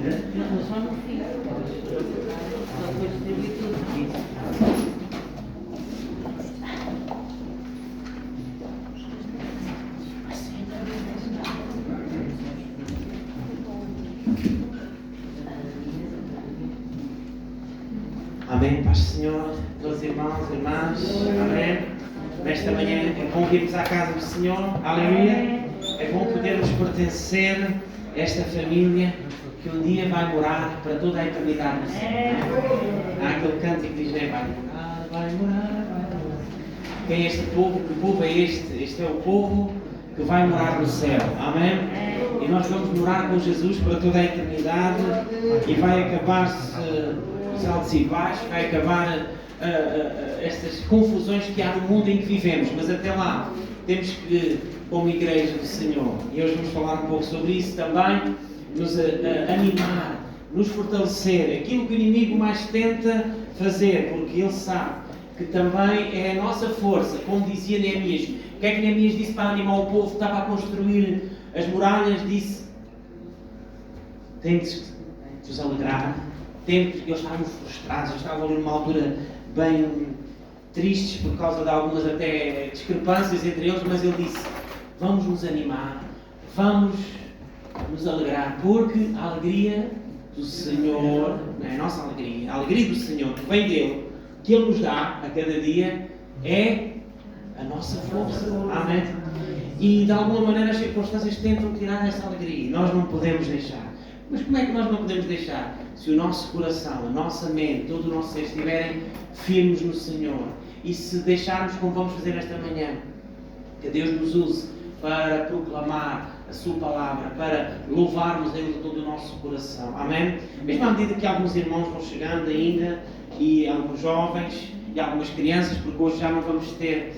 Não, só no fim. Só depois distribuir tudo. Amém, Pai Senhor, meus irmãos e irmãs, amém. Nesta manhã é bom virmos à casa do Senhor, aleluia. É bom podermos pertencer a esta família que um dia vai morar para toda a eternidade no céu. Há aquele cântico que diz, né? Vai morar, vai morar, vai morar. Quem é este povo? Que povo é este? Este é o povo que vai morar no céu, amém. E nós vamos morar com Jesus para toda a eternidade e vai acabar-se os altos e baixos, vai acabar estas confusões que há no mundo em que vivemos, mas até lá temos que, como Igreja do Senhor, e hoje vamos falar um pouco sobre isso também, nos animar, nos fortalecer, aquilo que o inimigo mais tenta fazer, porque ele sabe que também é a nossa força, como dizia Neemias. O que é que Neemias disse para animar o povo que estava a construir as muralhas? Disse: tem-de vos alegrar. Eles estavam frustrados, eles estavam ali numa altura bem tristes por causa de algumas até discrepâncias entre eles, mas ele disse: vamos nos animar, vamos nos alegrar, porque a alegria do Senhor, não é a nossa alegria, a alegria do Senhor que vem dele, que Ele nos dá a cada dia, é a nossa força. Amém? E de alguma maneira as circunstâncias tentam tirar essa alegria e nós não podemos deixar. Mas como é que nós não podemos deixar? Se o nosso coração, a nossa mente, todo o nosso ser estiverem firmes no Senhor e se deixarmos, como vamos fazer esta manhã, que Deus nos use para proclamar a sua palavra, para louvarmos a Ele de todo o nosso coração. Amém? Mesmo à medida que alguns irmãos vão chegando ainda, e alguns jovens, e algumas crianças, porque hoje já não vamos ter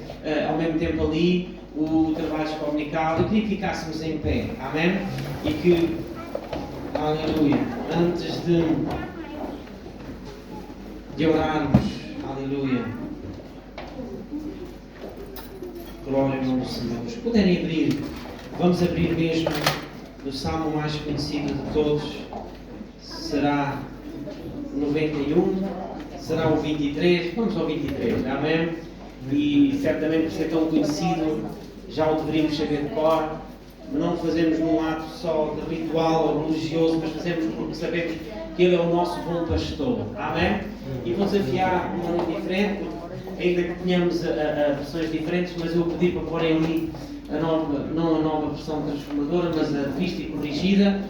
ao mesmo tempo ali o trabalho comunicado, eu queria que ficássemos em pé. Amém? E que, aleluia, antes de orarmos, aleluia, glória ao nome do Senhor. Se puderem abrir, vamos abrir mesmo no salmo mais conhecido de todos, será 91, será o 23, vamos ao 23, amém? E certamente por ser tão conhecido, já o deveríamos saber de cor. Não o fazemos num ato só de ritual ou religioso, mas fazemos porque sabemos que Ele é o nosso bom pastor, amém? E vou desafiar uma maneira diferente, ainda que tenhamos versões diferentes, mas eu pedi para porem ali não a nova versão transformadora, mas a revista e corrigida.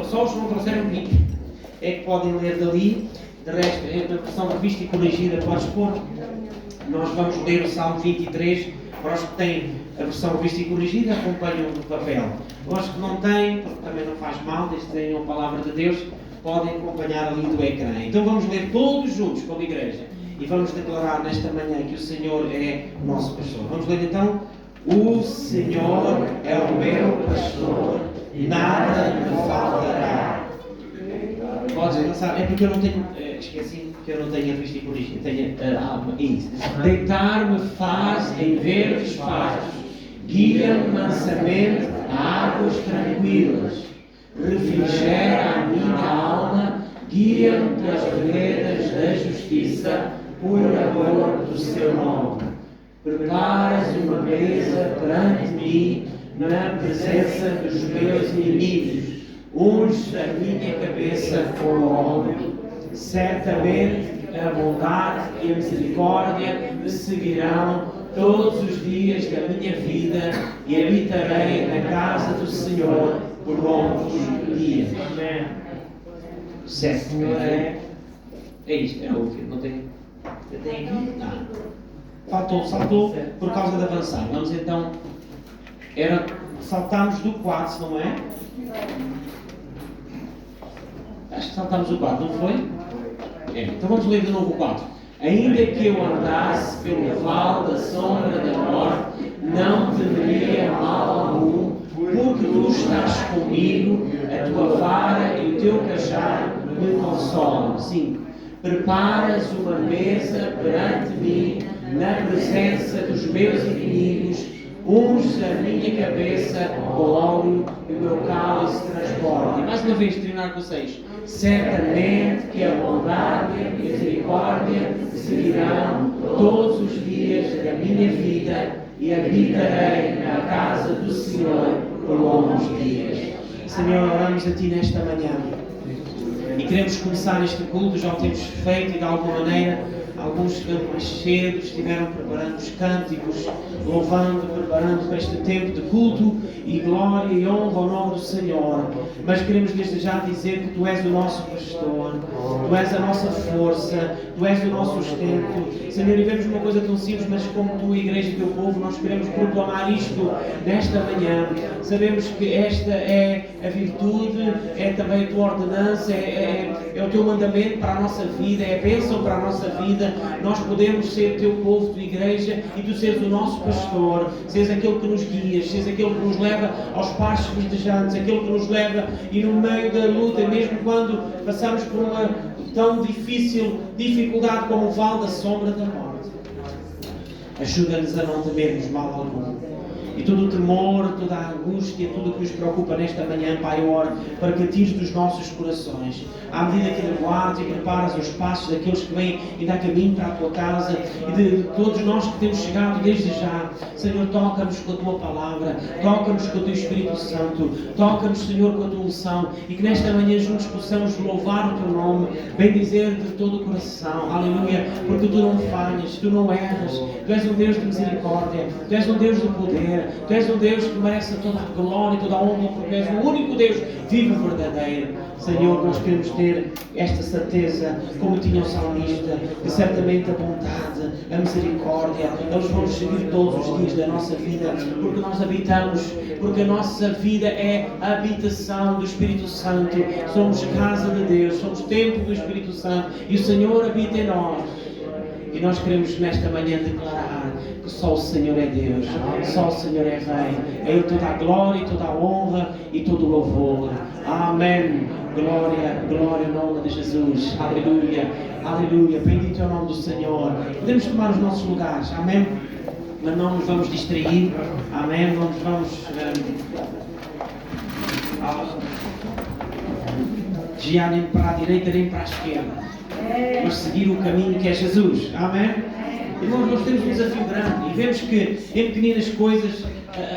Só os que não trouxeram Bíblia é que podem ler dali. De resto, a versão revista e corrigida podes pôr. Nós vamos ler o Salmo 23. Para os que têm a versão revista e corrigida, acompanham no papel. Para os que não têm, porque também não faz mal, desde que tenham a palavra de Deus, podem acompanhar ali do ecrã. Então vamos ler todos juntos como igreja. E vamos declarar nesta manhã que o Senhor é o nosso pastor. Vamos ler então. O Senhor é o meu pastor, nada me faltará. Podes pensar, é porque eu não tenho, esqueci que eu não tenho a revista e corrigida, tenho a alma, isso. Deitar-me faz em verdes pastos, guia-me mansamente a águas tranquilas, refrigera a minha alma, guia-me pelas veredas da justiça, por amor do seu nome. Preparas uma mesa perante mim, na presença dos meus inimigos. Unges a minha cabeça com óleo. Certamente a bondade e a misericórdia me seguirão todos os dias da minha vida e habitarei na casa do Senhor por longos dias. Amém. Certo, Senhor, é isto, é o último, não tem? Tem aqui? Não. Saltou por causa de avançar. Vamos então. Saltámos do 4, não é? Acho que saltámos o 4, não foi? É. Então vamos ler de novo o 4. Ainda que eu andasse pelo vale da sombra da morte, não temeria mal algum, porque tu estás comigo, a tua vara e o teu cajado me consolam. 5. Preparas uma mesa perante mim, na presença dos meus inimigos, unge a minha cabeça com óleo e o meu cálice transborda. E mais uma vez, terminar com 6. Certamente que a bondade e a misericórdia seguirão todos os dias da minha vida e habitarei na casa do Senhor por longos dias. Senhor, oramos a Ti nesta manhã e queremos começar este culto, já o temos feito e de alguma maneira alguns mais cedo estiveram preparando os cânticos, louvando, preparando para este tempo de culto e glória e honra ao nome do Senhor. Mas queremos desde já dizer que Tu és o nosso pastor, Tu és a nossa força, Tu és o nosso sustento. Senhor, e vemos uma coisa tão simples, mas como Tu, a Igreja e Teu povo, nós queremos proclamar isto nesta manhã. Sabemos que esta é a virtude, é também a Tua ordenança, é o Teu mandamento para a nossa vida, é a bênção para a nossa vida. Nós podemos ser Teu povo, Tua Igreja, e Tu seres o nosso pastor, seres aquele que nos guia, seres aquele que nos leva aos pastos verdejantes, aquele que nos leva e no meio da luta, mesmo quando passamos por uma tão difícil dificuldade como o vale da sombra da morte, ajuda-nos a não temermos mal algum. E todo o temor, toda a angústia, tudo o que nos preocupa nesta manhã, Pai, eu oro para que atinges dos nossos corações. À medida que guardas e preparas os passos daqueles que vêm ainda a caminho para a Tua casa e de todos nós que temos chegado desde já, Senhor, toca-nos com a Tua palavra, toca-nos com o Teu Espírito Santo, toca-nos, Senhor, com a Tua unção e que nesta manhã juntos possamos louvar o Teu nome, bendizer-te de todo o coração, aleluia, porque Tu não falhas, Tu não erras, Tu és um Deus de misericórdia, Tu és um Deus de poder, Tu és um Deus que merece toda a glória e toda a honra, porque és o único Deus vivo e verdadeiro. Senhor, nós queremos ter esta certeza, como tinha o salmista, que certamente a bondade, a misericórdia, eles vão seguir todos os dias da nossa vida, porque nós habitamos, porque a nossa vida é a habitação do Espírito Santo, somos casa de Deus, somos templo do Espírito Santo, e o Senhor habita em nós. E nós queremos nesta manhã declarar que só o Senhor é Deus, só o Senhor é Rei. A Ele toda a glória e toda a honra e todo o louvor. Amém. Glória, glória ao nome de Jesus. Aleluia, aleluia. Bendito é o nome do Senhor. Podemos tomar os nossos lugares. Amém. Mas não nos vamos distrair. Amém. Não nos vamos desviar nem para a direita nem para a esquerda. Mas seguir o caminho que é Jesus. Amém? Irmãos, nós temos um desafio grande e vemos que em pequeninas coisas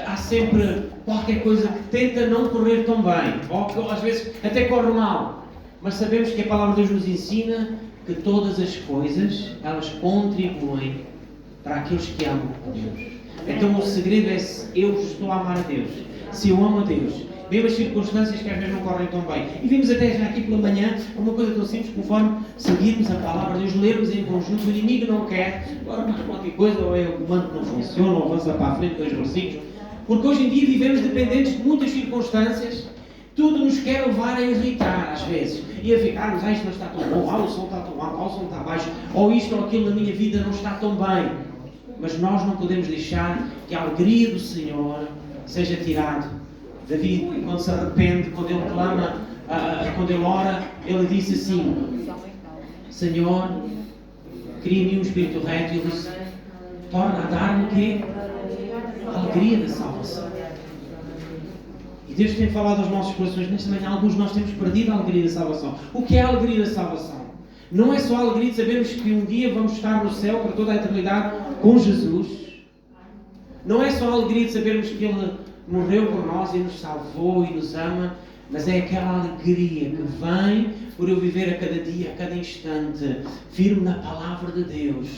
há sempre qualquer coisa que tenta não correr tão bem, ou que às vezes até corre mal. Mas sabemos que a Palavra de Deus nos ensina que todas as coisas, elas contribuem para aqueles que amam a Deus. Então o segredo é se eu estou a amar a Deus, se eu amo a Deus, mesmo as circunstâncias que às vezes não correm tão bem. E vimos até já aqui pela manhã uma coisa tão simples, conforme seguirmos a Palavra de Deus, lermos em conjunto, o inimigo não quer, agora mais qualquer coisa, ou é o comando que não funciona, ou avança para a frente 2 versículos, porque hoje em dia vivemos dependentes de muitas circunstâncias, tudo nos quer levar a irritar às vezes, e a ficarmos, isto não está tão bom, o som está tão alto, o som está baixo, ou isto ou aquilo na minha vida não está tão bem. Mas nós não podemos deixar que a alegria do Senhor seja tirada. Davi, quando se arrepende, quando ele clama, quando ele ora, ele disse assim: Senhor, cria-me um espírito reto. E ele disse: torna a dar-me o quê? A alegria da salvação. E Deus tem falado aos nossos corações nesta manhã. Alguns de nós temos perdido a alegria da salvação. O que é a alegria da salvação? Não é só a alegria de sabermos que um dia vamos estar no céu para toda a eternidade com Jesus. Não é só a alegria de sabermos que Ele morreu por nós e nos salvou e nos ama, mas é aquela alegria que vem por eu viver a cada dia, a cada instante, firme na Palavra de Deus,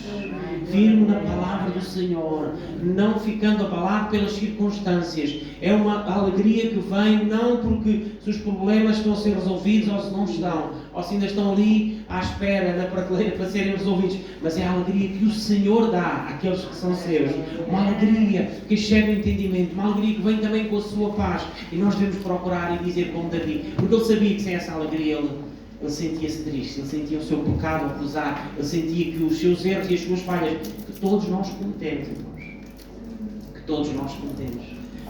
firme na Palavra do Senhor, não ficando abalado pelas circunstâncias. É uma alegria que vem não porque se os problemas estão a ser resolvidos ou se não estão, ou se ainda estão ali à espera na prateleira para serem resolvidos, mas é a alegria que o Senhor dá àqueles que são seus, uma alegria que excede o entendimento, uma alegria que vem também com a sua paz, e nós devemos procurar e dizer como Davi, porque ele sabia que sem essa alegria ele sentia-se triste, ele sentia o seu pecado a acusar, ele sentia que os seus erros e as suas falhas, que todos nós cometemos, irmãos, que todos nós cometemos,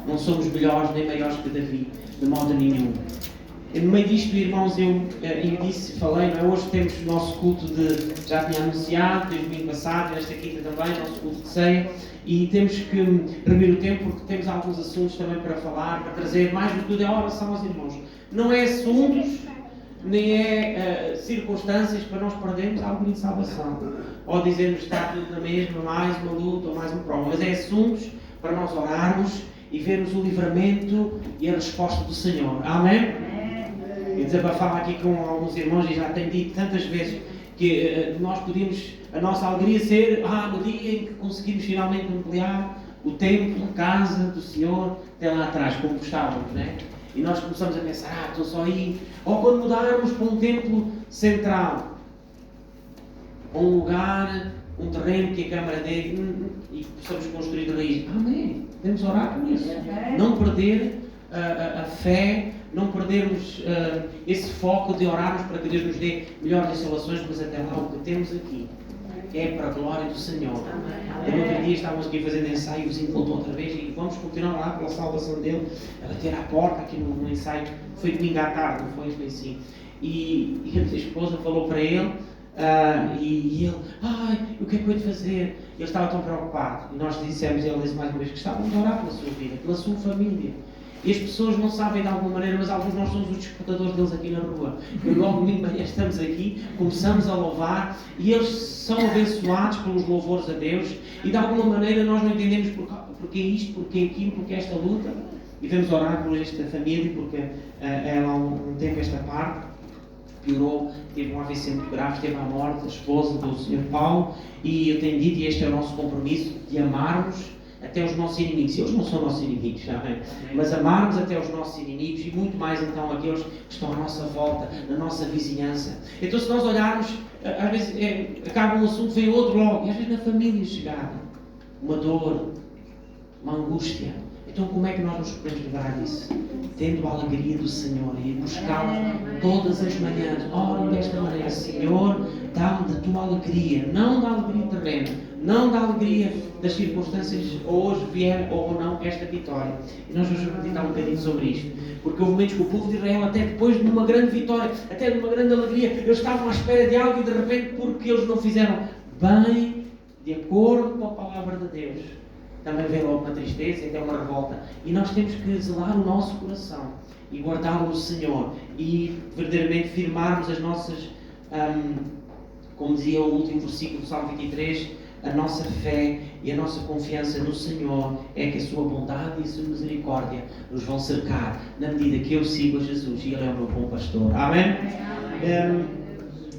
não somos melhores nem maiores que Davi, de modo nenhum. No meio disto, irmãos, eu falei, não é? Hoje temos o nosso culto já tinha anunciado, desde o domingo passado, esta quinta também, nosso culto de ceia, e temos que reunir o tempo porque temos alguns assuntos também para falar, para trazer, mais do que tudo é a oração aos irmãos. Não é assuntos, nem é circunstâncias para nós perdermos algo de salvação, ou dizermos que está tudo na mesma, mais uma luta ou mais uma prova, mas é assuntos para nós orarmos e vermos o livramento e a resposta do Senhor. Amém? E desabafava aqui com alguns irmãos e já tenho dito tantas vezes que nós podíamos, a nossa alegria ser no dia em que conseguimos finalmente ampliar o templo, a casa do Senhor, até lá atrás, como gostávamos, né? E nós começamos a pensar, estou só aí. Ou quando mudarmos para um templo central, um lugar, um terreno que a Câmara dê e possamos construir de raiz. Amém. Devemos orar por isso. Não perder a fé, não perdermos esse foco de orarmos para que Deus nos dê melhores instalações, mas até lá o que temos aqui é para a glória do Senhor. No outro dia estávamos aqui fazendo ensaio, o vizinho voltou outra vez e vamos continuar lá pela salvação dele, a bater à porta aqui no ensaio. Foi domingo à tarde, não foi? Foi assim. E a minha esposa falou para ele e ele, o que é que eu hei de fazer? Ele estava tão preocupado e nós dissemos, ele disse mais uma vez que estávamos a orar pela sua vida, pela sua família. E as pessoas não sabem de alguma maneira, mas alguns de nós somos os disputadores deles aqui na rua. E logo domingo de manhã estamos aqui, começamos a louvar e eles são abençoados pelos louvores a Deus e de alguma maneira nós não entendemos porque isto, porque aquilo, porque esta luta. E vamos orar por esta família porque ela há um tempo esta parte piorou, teve um AVC muito grave, teve a morte, a esposa do Sr. Paulo, e eu tenho dito, e este é o nosso compromisso, de amarmos até os nossos inimigos. Eles não são nossos inimigos, sabem? Mas amarmos até os nossos inimigos e muito mais então aqueles que estão à nossa volta, na nossa vizinhança. Então se nós olharmos, às vezes acaba um assunto, vem outro logo, e às vezes na família chegar uma dor, uma angústia. Então como é que nós nos podemos livrar disso? Tendo a alegria do Senhor e buscá-lo todas as manhãs. Orem desta maneira, Senhor, dá-me da tua alegria, não da alegria terrena, não da alegria das circunstâncias, ou hoje vier ou não esta vitória. E nós vamos meditar um bocadinho sobre isto. Porque houve momentos que o povo de Israel, até depois de uma grande vitória, até de uma grande alegria, eles estavam à espera de algo e de repente, porque eles não fizeram bem, de acordo com a palavra de Deus, também vem logo uma tristeza e até uma revolta. E nós temos que zelar o nosso coração e guardá-lo no Senhor e verdadeiramente firmarmos as nossas, como dizia o último versículo do Salmo 23, a nossa fé e a nossa confiança no Senhor é que a sua bondade e a sua misericórdia nos vão cercar na medida que eu sigo a Jesus e Ele é o meu bom pastor. Amém?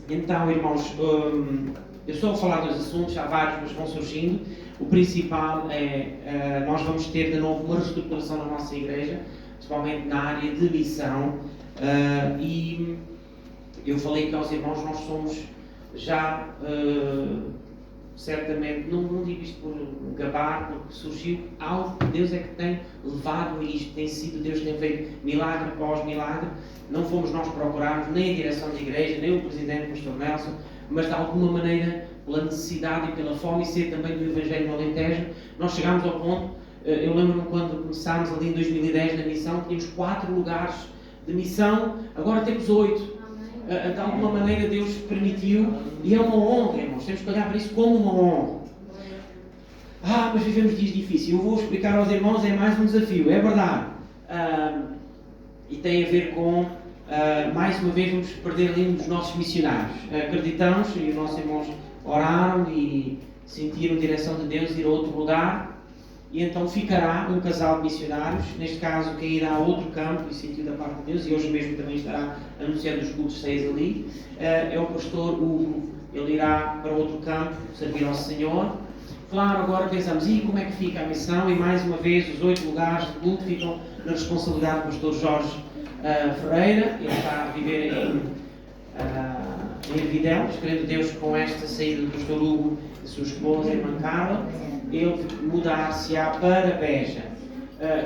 Então, irmãos, eu estou a falar dos assuntos, há vários, mas vão surgindo. O principal é, nós vamos ter de novo uma reestruturação na nossa igreja, principalmente na área de missão, e eu falei que aos irmãos nós somos já, certamente, não digo isto por gabar, porque surgiu algo que Deus é que tem levado a isto, tem sido Deus que tem feito milagre após milagre. Não fomos nós procurarmos nem a direção da igreja, nem o presidente, o pastor Nelson, mas de alguma maneira, pela necessidade e pela fome e sede também do Evangelho no Alentejo, nós chegámos ao ponto, eu lembro-me quando começámos ali em 2010 na missão, tínhamos 4 lugares de missão, agora temos 8. De alguma maneira Deus permitiu, e é uma honra, irmãos, temos que olhar para isso como uma honra. Mas vivemos dias difíceis, eu vou explicar aos irmãos, é mais um desafio, é verdade. E tem a ver com, mais uma vez, vamos perder ali um dos nossos missionários. Acreditamos, e os nossos irmãos oraram e sentiram direção de Deus ir a outro lugar, e então ficará um casal de missionários, neste caso quem irá a outro campo e sentiu da parte de Deus, e hoje mesmo também estará anunciando os cultos 6 ali, é o pastor Hugo. Ele irá para outro campo servir ao Senhor. Claro, agora pensamos, e como é que fica a missão? E mais uma vez os 8 lugares de culto ficam na responsabilidade do pastor Jorge Ferreira. Ele está a viver em Ervidel, querendo Deus, com esta saída do pastor Hugo e sua esposa, a irmã Carla, ele mudar-se-á para Beja.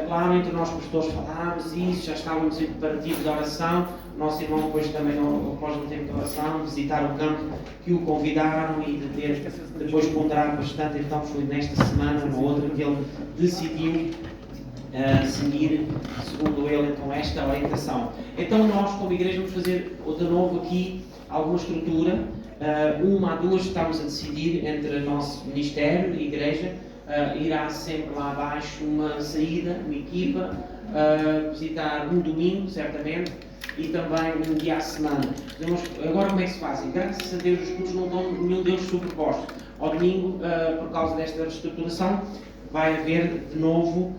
Claro, entre nós pastores falámos isso, já estávamos em preparativos de oração. O nosso irmão depois também, após um tempo de oração, visitar o campo que o convidaram e de ter depois ponderado bastante. Então foi nesta semana, uma outra, que ele decidiu seguir, segundo ele, então, esta orientação. Então nós, como igreja, vamos fazer de novo aqui alguma estrutura, uma a duas estamos a decidir entre o nosso ministério e igreja. Irá sempre lá abaixo uma saída, uma equipa, visitar um domingo, certamente, e também um dia à semana. Agora como é que se faz? Graças a Deus os cultos não estão nenhum deles sobrepostos. Ao domingo, por causa desta reestruturação, vai haver de novo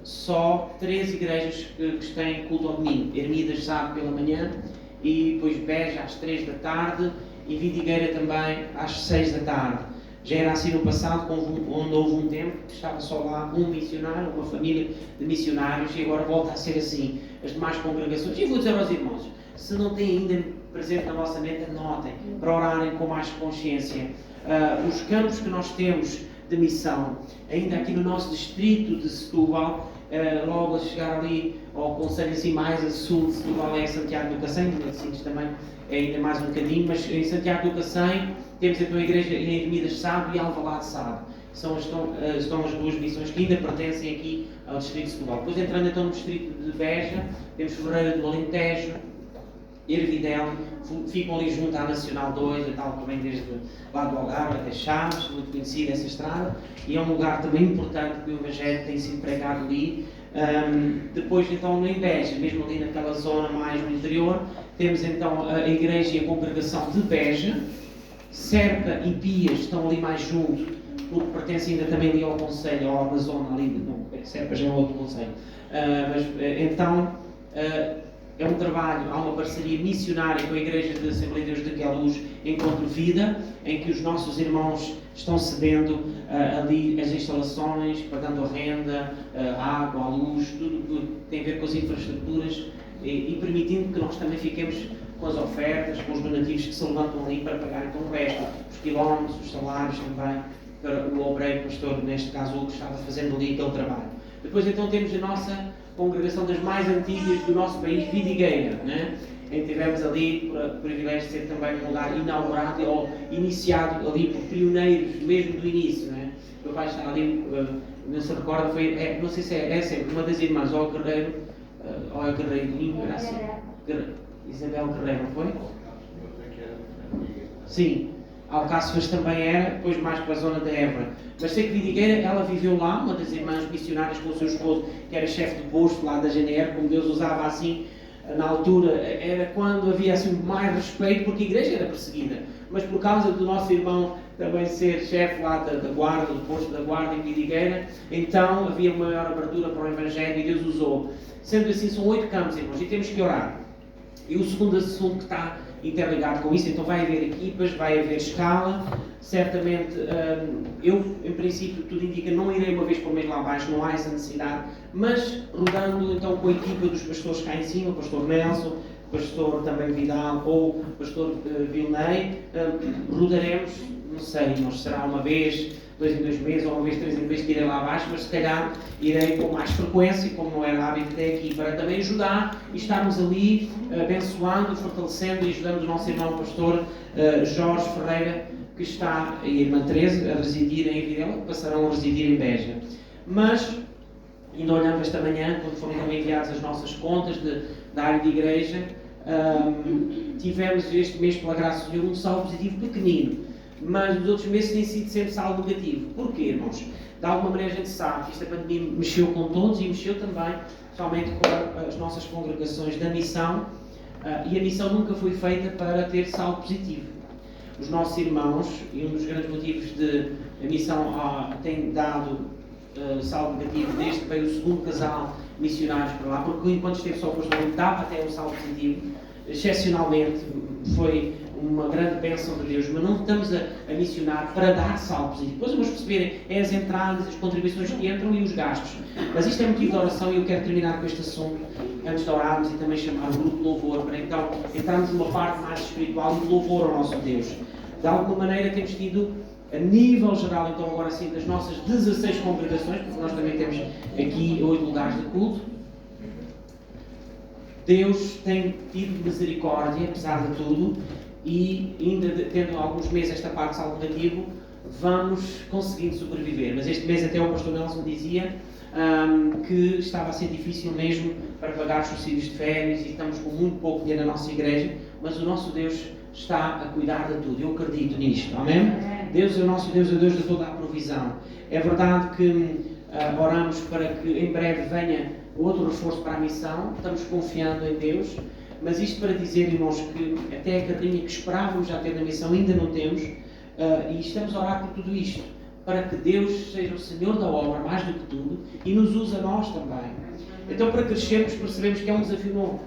só 3 igrejas que têm culto ao domingo. Ermidas sábado pela manhã, e depois Beja às 3 da tarde e Vidigueira também às 6 da tarde. Já era assim no passado, onde houve um tempo que estava só lá um missionário, uma família de missionários, e agora volta a ser assim. As demais congregações, e vou dizer aos irmãos, se não têm ainda presente na vossa mente, anotem, para orarem com mais consciência. Os campos que nós temos de missão, ainda aqui no nosso distrito de Setúbal, logo a chegar ali ao concelho assim mais a sul de Setúbal é Santiago do Cacém, assim também é ainda mais um bocadinho, mas em Santiago do Cacém temos então a igreja em Ermidas Sado e Alvalade Sado. Estão as duas missões que ainda pertencem aqui ao distrito de Setúbal. Depois entrando então no distrito de Beja, temos Ferreira do Alentejo, Ervidel, ficam ali junto à Nacional 2, a tal que vem desde lá do Algarve até Chaves, muito conhecida essa estrada, e é um lugar também importante que o Evangelho tem sido pregado ali. Depois então no Beja, mesmo ali naquela zona mais no interior, temos então a igreja e a congregação de Beja. Serpa e Pias estão ali mais junto, porque pertencem ainda também ali ao concelho, ou na zona ali, não, Serpa já é outro concelho. É um trabalho, há uma parceria missionária com a Igreja de Assembleia de Deus de Queluz, Encontro Vida, em que os nossos irmãos estão cedendo ali as instalações, pagando a renda, a água, a luz, tudo que tem a ver com as infraestruturas e permitindo que nós também fiquemos com as ofertas, com os donativos que se levantam ali para pagar então o resto, os quilómetros, os salários também, para o obreiro pastor, neste caso o que estava fazendo ali aquele trabalho. Depois então temos a nossa congregação das mais antigas do nosso país, Vidigueira, né? Em que tivemos ali o privilégio de ser também um lugar inaugurado ou iniciado ali por pioneiros, mesmo do início, né? O meu pai está ali, não se recorda, não sei se é sempre uma das irmãs, ou o Guerreiro, ou é o Guerreiro, era assim, Isabel Guerreiro, não foi? Sim, Alcáçovas também era, depois mais para a zona da Évora. Mas sei que Vidigueira, ela viveu lá, uma das irmãs missionárias com o seu esposo, que era chefe de posto lá da GNR, como Deus usava assim, na altura, era quando havia assim mais respeito, porque a igreja era perseguida. Mas por causa do nosso irmão também ser chefe lá da guarda, do posto da guarda em Vidigueira, então havia uma maior abertura para o Evangelho e Deus usou. Sendo assim, são 8 campos, irmãos, e temos que orar. E o segundo assunto que está interligado com isso, então vai haver equipas, vai haver escala, certamente eu, em princípio, tudo indica, não irei uma vez por mês lá abaixo, não há essa necessidade, mas rodando então com a equipa dos pastores cá em cima, o pastor Nelson, o pastor também Vidal ou o pastor Vilney, rodaremos, não sei, mas será uma vez, 2 em 2 meses, ou uma vez, 3 em 3 meses que irei lá abaixo, mas se calhar irei com mais frequência, como não era hábito até aqui, para também ajudar e estarmos ali abençoando, fortalecendo e ajudando o nosso irmão pastor Jorge Ferreira, que está, e a irmã Teresa, a residir em Evidela, que passarão a residir em Beja. Mas, ainda olhando esta manhã, quando foram também enviadas as nossas contas da área de igreja, tivemos este mês, pela graça de Deus, um saldo positivo pequenino. Mas nos outros meses tem sido sempre saldo negativo. Porquê, irmãos? De alguma maneira a gente sabe que esta pandemia mexeu com todos e mexeu também, somente com as nossas congregações da missão, e a missão nunca foi feita para ter saldo positivo. Os nossos irmãos, e um dos grandes motivos de a missão tem dado saldo negativo desde que veio o segundo casal missionários para lá, porque enquanto esteve só o pastor dava até um saldo positivo, excepcionalmente foi uma grande bênção de Deus, mas não estamos a missionar para dar saldo positivo. Depois vamos perceber, é as entradas, as contribuições que entram e os gastos. Mas isto é motivo de oração e eu quero terminar com este assunto, antes de orarmos e também chamar o grupo de louvor, para então entrarmos numa parte mais espiritual e de louvor ao nosso Deus. De alguma maneira temos tido, a nível geral, então agora sim, das nossas 16 congregações, porque nós também temos aqui 8 lugares de culto, Deus tem tido misericórdia, apesar de tudo, e ainda tendo alguns meses esta parte de saldo negativo, vamos conseguindo sobreviver. Mas este mês até o pastor Nelson dizia, que estava a ser difícil mesmo para pagar os subsídios de férias e estamos com muito pouco dinheiro na nossa igreja, mas o nosso Deus está a cuidar de tudo. Eu acredito nisto, amém? Deus é o nosso Deus, é o Deus de toda a provisão. É verdade que oramos para que em breve venha outro reforço para a missão, estamos confiando em Deus, mas isto para dizer, irmãos, que até a carrinha que esperávamos já ter na missão ainda não temos, e estamos a orar por tudo isto, para que Deus seja o Senhor da obra, mais do que tudo, e nos use a nós também. Então, para crescermos, percebemos que é um desafio novo.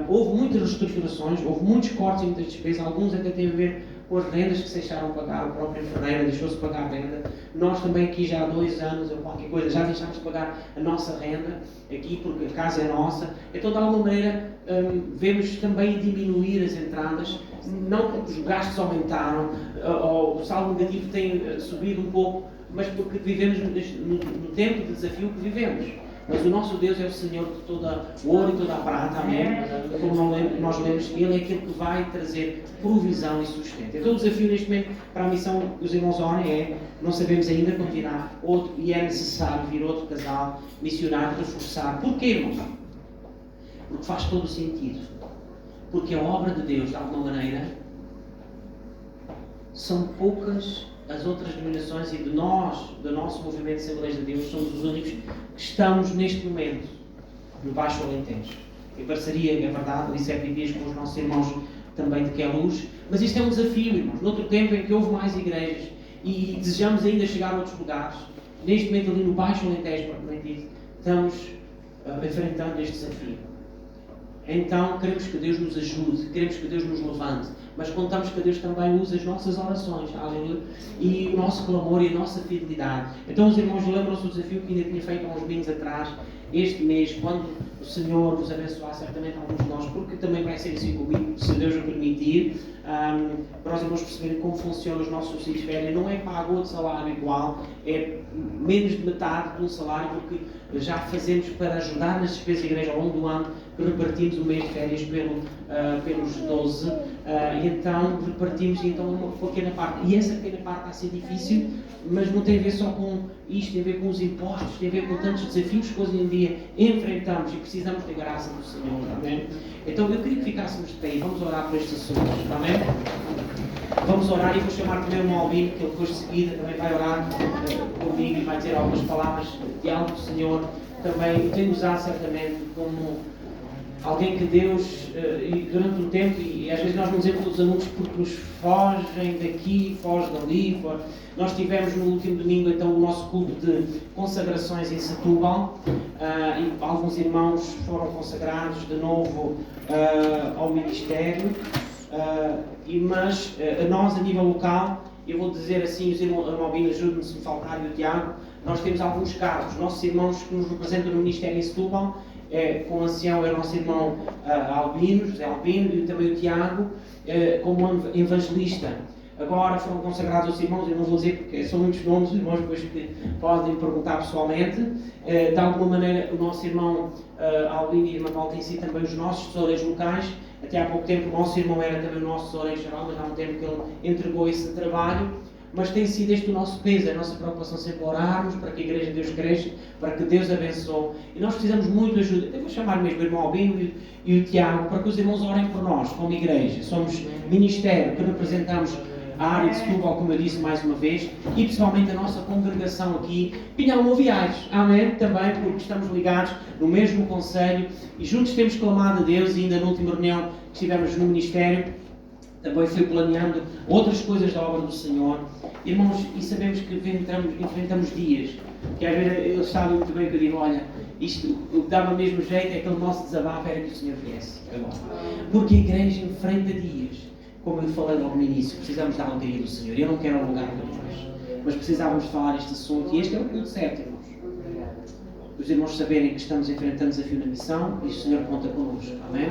Houve muitas reestruturações, houve muitos cortes e muitas despesas, alguns até têm a ver com as rendas que se deixaram pagar, o próprio enfermeiro deixou-se pagar a renda. Nós também aqui já há 2 anos ou qualquer coisa já deixámos de pagar a nossa renda aqui porque a casa é nossa. Então de alguma maneira vemos também diminuir as entradas, não porque os gastos aumentaram ou o saldo negativo tem subido um pouco, mas porque vivemos no tempo de desafio que vivemos. Mas o nosso Deus é o Senhor de toda o ouro e toda a prata, amém? Como nós lemos, Ele é aquele que vai trazer provisão e sustento. Então o desafio neste momento para a missão que os irmãos orem é, não sabemos ainda quando virá outro, e é necessário vir outro casal missionário reforçar. Porquê, irmãos? Porque faz todo o sentido. Porque a obra de Deus, de alguma maneira, são poucas as outras denominações e do nosso movimento de Assembleias de Deus, somos os únicos que estamos neste momento no Baixo Alentejo. Em parceria, é verdade, disse dias com os nossos irmãos também de Queluz, mas isto é um desafio, irmãos. Noutro tempo em que houve mais igrejas e desejamos ainda chegar a outros lugares, neste momento ali no Baixo Alentejo, propriamente dito, estamos enfrentando este desafio. Então queremos que Deus nos ajude, queremos que Deus nos levante, mas contamos que Deus também usa as nossas orações, aleluia, e o nosso clamor e a nossa fidelidade. Então os irmãos lembram-se do desafio que ainda tinha feito há uns meses atrás, este mês, quando o Senhor vos abençoar, certamente alguns de nós, porque também vai ser assim comigo, se Deus o permitir, para os irmãos perceberem como funcionam os nossos subsídios de férias. Não é pago outro salário igual, é menos de metade de um salário, porque já fazemos para ajudar nas despesas da igreja ao longo do ano, que repartimos o mês de férias pelos 12, e então repartimos então uma pequena parte. E essa pequena parte está a ser difícil, mas não tem a ver só com isto, tem a ver com os impostos, tem a ver com tantos desafios que hoje em dia enfrentamos e precisamos da graça do Senhor, amém? Então eu queria que ficássemos de pé e vamos orar por estes assuntos, amém? Vamos orar e vou chamar também o irmão Albino, que ele depois de seguida também vai orar comigo e vai dizer algumas palavras de algo do Senhor. Também eu tenho usado certamente como alguém que Deus, e durante um tempo, e às vezes nós não dizemos os alunos porque nos fogem daqui, fogem dali. Nós tivemos no último domingo então o nosso clube de consagrações em Setúbal, e alguns irmãos foram consagrados de novo ao ministério, mas nós a nível local, eu vou dizer assim, os irmãos Albino, ajude-me se me faltar, e o Tiago, nós temos alguns casos, nossos irmãos que nos representam no ministério em Setúbal, com o ancião é o nosso irmão Albino, José Albino, e também o Tiago, como evangelista. Agora foram consagrados os irmãos, eu não vou dizer porque são muitos nomes, os irmãos depois que podem perguntar pessoalmente. De alguma maneira, o nosso irmão Albino e a irmã Paulo têm sido também os nossos tesoureiros locais. Até há pouco tempo o nosso irmão era também o nosso tesoureiro geral, mas há um tempo que ele entregou esse trabalho. Mas tem sido este o nosso peso, a nossa preocupação sempre orarmos para que a Igreja de Deus cresça, para que Deus abençoe. E nós precisamos muito de ajuda. Eu vou chamar mesmo o irmão Albino e o Tiago para que os irmãos orem por nós, como igreja. Somos ministério que representamos a área de Setúbal, como eu disse mais uma vez, e principalmente a nossa congregação aqui, Pinhal Moviais, amém? Também porque estamos ligados no mesmo conselho e juntos temos clamado a Deus, e ainda na última reunião que estivemos no ministério, também fui planeando outras coisas da obra do Senhor. Irmãos, e sabemos que enfrentamos dias, que às vezes eles sabem muito bem que eu digo, olha, isto, o que dava mesmo jeito é aquele nosso desabafo era que o Senhor viesse agora. Porque a igreja enfrenta dias, como eu falei logo no início, precisamos da alegria do Senhor. Eu não quero alongar muito mais, mas precisávamos falar este assunto, e este é o ponto certo, irmãos. Os irmãos saberem que estamos enfrentando desafio na missão e o Senhor conta connosco, amém?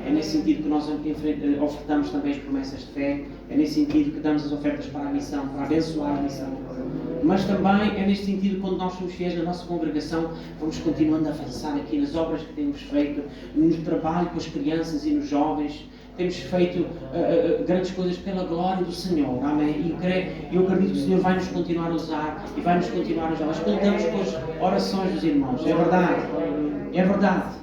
É nesse sentido que nós ofertamos também as promessas de fé, é nesse sentido que damos as ofertas para a missão, para abençoar a missão. Mas também é neste sentido que quando nós somos fiéis na nossa congregação, vamos continuando a avançar aqui nas obras que temos feito, no trabalho com as crianças e nos jovens, temos feito grandes coisas pela glória do Senhor, amém? E eu acredito que o Senhor vai nos continuar a usar e vai nos continuar a usar. Nós contamos com as orações dos irmãos, é verdade, é verdade.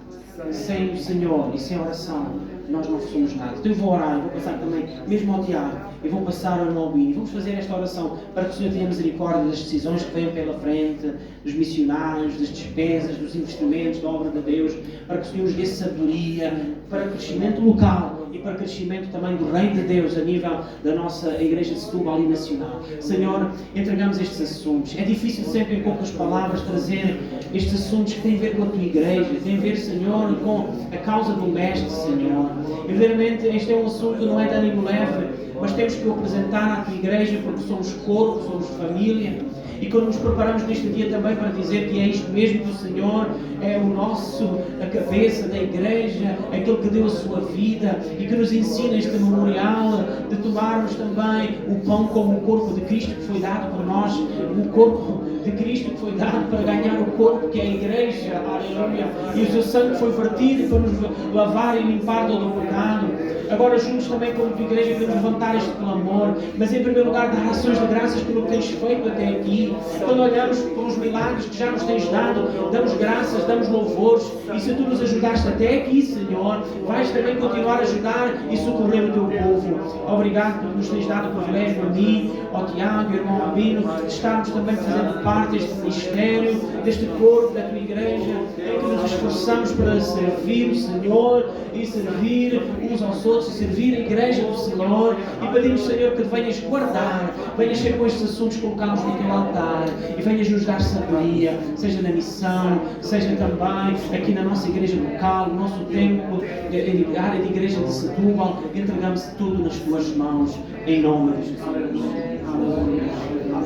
Sem o Senhor e sem a oração, nós não somos nada. Então eu vou orar, eu vou passar também, mesmo ao Tiago, eu vou passar ao irmão Albino, vamos fazer esta oração para que o Senhor tenha misericórdia das decisões que venham pela frente, dos missionários, das despesas, dos investimentos, da obra de Deus, para que o Senhor nos dê sabedoria, para crescimento local e para crescimento também do Reino de Deus a nível da nossa Igreja de Setúbal e nacional. Senhor, entregamos estes assuntos. É difícil sempre em poucas palavras trazer estes assuntos que têm a ver com a tua Igreja, têm a ver, Senhor, com a causa do Mestre, Senhor. E verdadeiramente este é um assunto que não é de ânimo leve, mas temos que o apresentar à tua Igreja porque somos corpo, somos família. E quando nos preparamos neste dia também para dizer que é isto mesmo que o Senhor é a cabeça da Igreja, aquele que deu a sua vida e que nos ensina este memorial de tomarmos também o pão como o corpo de Cristo que foi dado por nós, o corpo de Cristo que foi dado para ganhar o corpo que é a Igreja, aleluia, e o seu sangue foi vertido para nos lavar e limpar todo o pecado. Agora juntos também como tua Igreja queremos levantar este clamor, mas em primeiro lugar dar ações de graças pelo que tens feito até aqui. Quando olhamos para os milagres que já nos tens dado, damos graças, damos louvores, e se tu nos ajudaste até aqui, Senhor, vais também continuar a ajudar e socorrer o teu povo. Obrigado por nos tens dado o privilégio a mim, ao Tiago e ao irmão Albino, de estarmos também fazendo parte deste ministério, deste corpo da tua Igreja, em que nos esforçamos para servir o Senhor e servir uns aos outros, e servir a Igreja do Senhor, e pedimos, Senhor, que venhas guardar, venhas ser com estes assuntos colocados no teu altar, e venhas nos dar sabedoria, seja na missão, seja também aqui na nossa igreja local, no nosso templo, a área de igreja de Setúbal. Entregamos tudo nas tuas mãos, em nome de Jesus.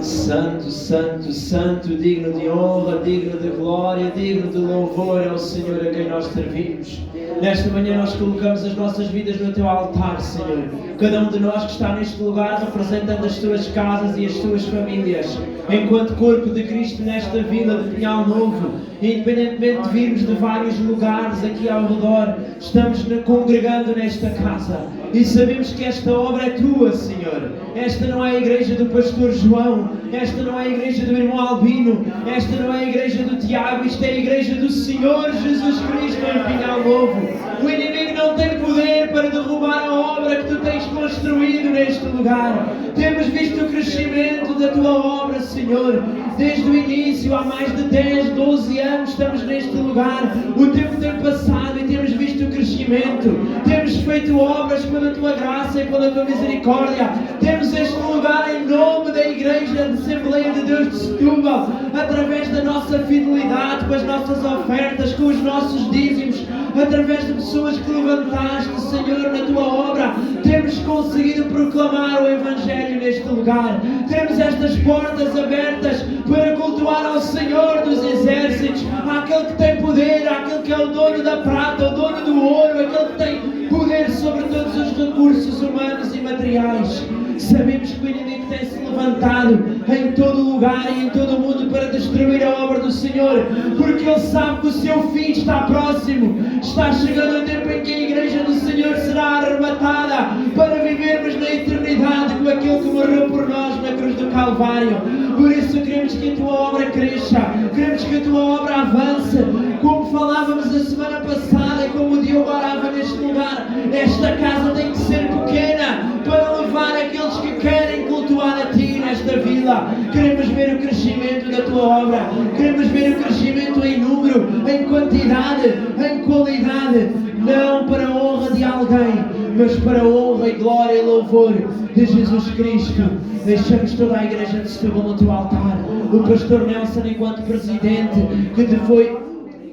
Santo, santo, santo, digno de honra, digno de glória, digno de louvor ao Senhor a quem nós servimos. Nesta manhã nós colocamos as nossas vidas no teu altar, Senhor. Cada um de nós que está neste lugar representando as tuas casas e as tuas famílias. Enquanto corpo de Cristo nesta vila de Pinhal Novo, independentemente de virmos de vários lugares aqui ao redor, estamos congregando nesta casa. E sabemos que esta obra é tua, Senhor. Esta não é a igreja do pastor João. Esta não é a igreja do irmão Albino. Esta não é a igreja do Tiago. Isto é a igreja do Senhor Jesus Cristo em Pinhal Novo. O inimigo não tem poder para derrubar a obra que tu tens construído neste lugar. Temos visto o crescimento da tua obra, Senhor. Desde o início, há mais de 10, 12 anos estamos neste lugar. O tempo tem passado e temos visto o crescimento. Temos feito obras pela tua graça e pela tua misericórdia. Temos este lugar em nome da Igreja de Assembleia de Deus de Setúbal, através da nossa fidelidade, com as nossas ofertas, com os nossos dízimos, através de pessoas que levantaste, Senhor, na tua obra. Temos conseguido proclamar o Evangelho neste lugar. Temos estas portas abertas para cultuar ao Senhor dos Exércitos, àquele que tem poder, àquele que é o dono da prata, o dono do ouro, aquele que tem poder sobre todos os recursos humanos e materiais. Sabemos que o inimigo tem-se levantado em todo lugar e em todo o mundo para destruir a obra do Senhor, porque ele sabe que o seu fim está próximo. Está chegando o tempo em que a Igreja do Senhor será arrebatada para vivermos na eternidade com aquele que morreu por nós na cruz do Calvário. Por isso queremos que a tua obra cresça, queremos que a tua obra avance, como falávamos a semana passada e como o Diogo orava neste lugar. Esta casa tem que ser pequena para levar aqueles que querem cultuar a ti nesta vila. Queremos ver o crescimento da tua obra, queremos ver o crescimento em número, em quantidade, em qualidade, não para a honra de alguém, mas para a honra e glória e louvor de Jesus Cristo. Deixamos toda a Igreja de Setúbal no teu altar. O pastor Nelson, enquanto presidente, que te foi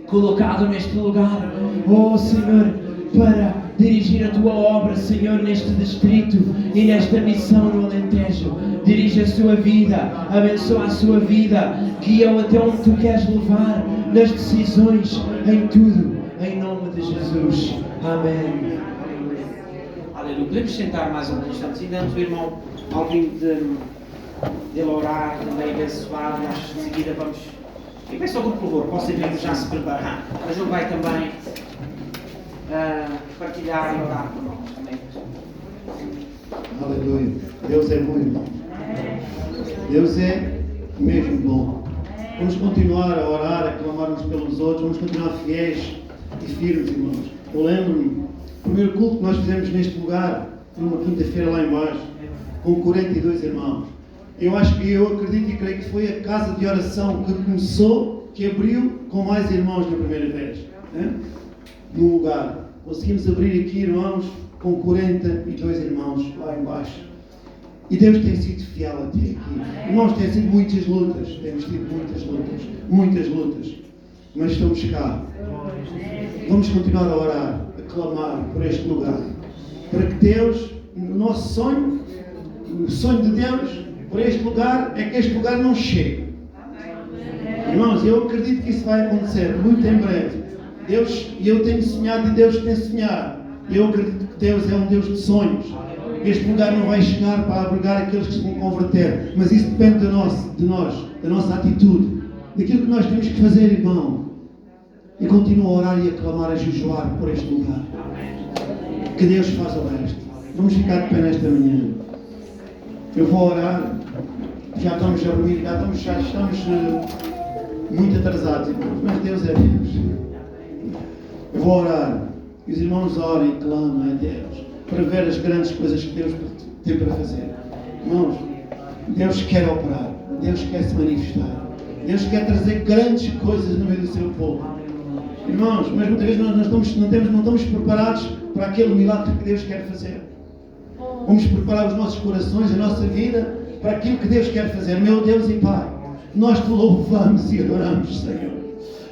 colocado neste lugar, oh Senhor, para dirigir a tua obra, Senhor, neste distrito e nesta missão no Alentejo. Dirige a sua vida, abençoa a sua vida, guia-o até onde tu queres levar, nas decisões, em tudo, em nome de Jesus. Amém. Aleluia. Podemos sentar mais um instante. Ainda antes o irmão Albino de orar, também abençoar. Nós de seguida vamos. E peço ao grupo de louvor, posso ir já se preparar, mas ele vai também partilhar e orar conosco. Amém. Aleluia. Deus é bom, irmão. Deus é mesmo bom. Vamos continuar a orar, a clamar uns pelos outros. Vamos continuar fiéis e firmes, irmãos. Eu lembro-me, o primeiro culto que nós fizemos neste lugar, numa quinta-feira lá embaixo, com 42 irmãos. Eu acredito e creio que foi a casa de oração que começou, que abriu com mais irmãos na primeira vez. Né? No lugar. Conseguimos abrir aqui, irmãos, com 42 irmãos lá embaixo. E Deus tem sido fiel até aqui. Irmãos, tem sido muitas lutas. Temos tido muitas lutas. Mas estamos cá. Vamos continuar a orar, a clamar por este lugar. Para que Deus, o nosso sonho, o sonho de Deus por este lugar, é que este lugar não chegue. Irmãos, eu acredito que isso vai acontecer muito em breve. Eu tenho sonhado e Deus tem sonhado. Eu acredito que Deus é um Deus de sonhos. Este lugar não vai chegar para abrigar aqueles que se vão converter. Mas isso depende de nós, da nossa atitude. Daquilo que nós temos que fazer, irmão. E continuo a orar e a clamar, a jejuar por este lugar. Que Deus faça o resto. Vamos ficar de pé nesta manhã. Eu vou orar. Já estamos a dormir, já estamos muito atrasados, irmãos. Mas Deus é Deus. Eu vou orar. E os irmãos orem e clamam a Deus para ver as grandes coisas que Deus tem para fazer. Irmãos, Deus quer operar. Deus quer se manifestar. Deus quer trazer grandes coisas no meio do seu povo. Irmãos, mas muitas vezes nós não estamos preparados para aquele milagre que Deus quer fazer. Vamos preparar os nossos corações, a nossa vida, para aquilo que Deus quer fazer. Meu Deus e Pai, nós te louvamos e adoramos, Senhor.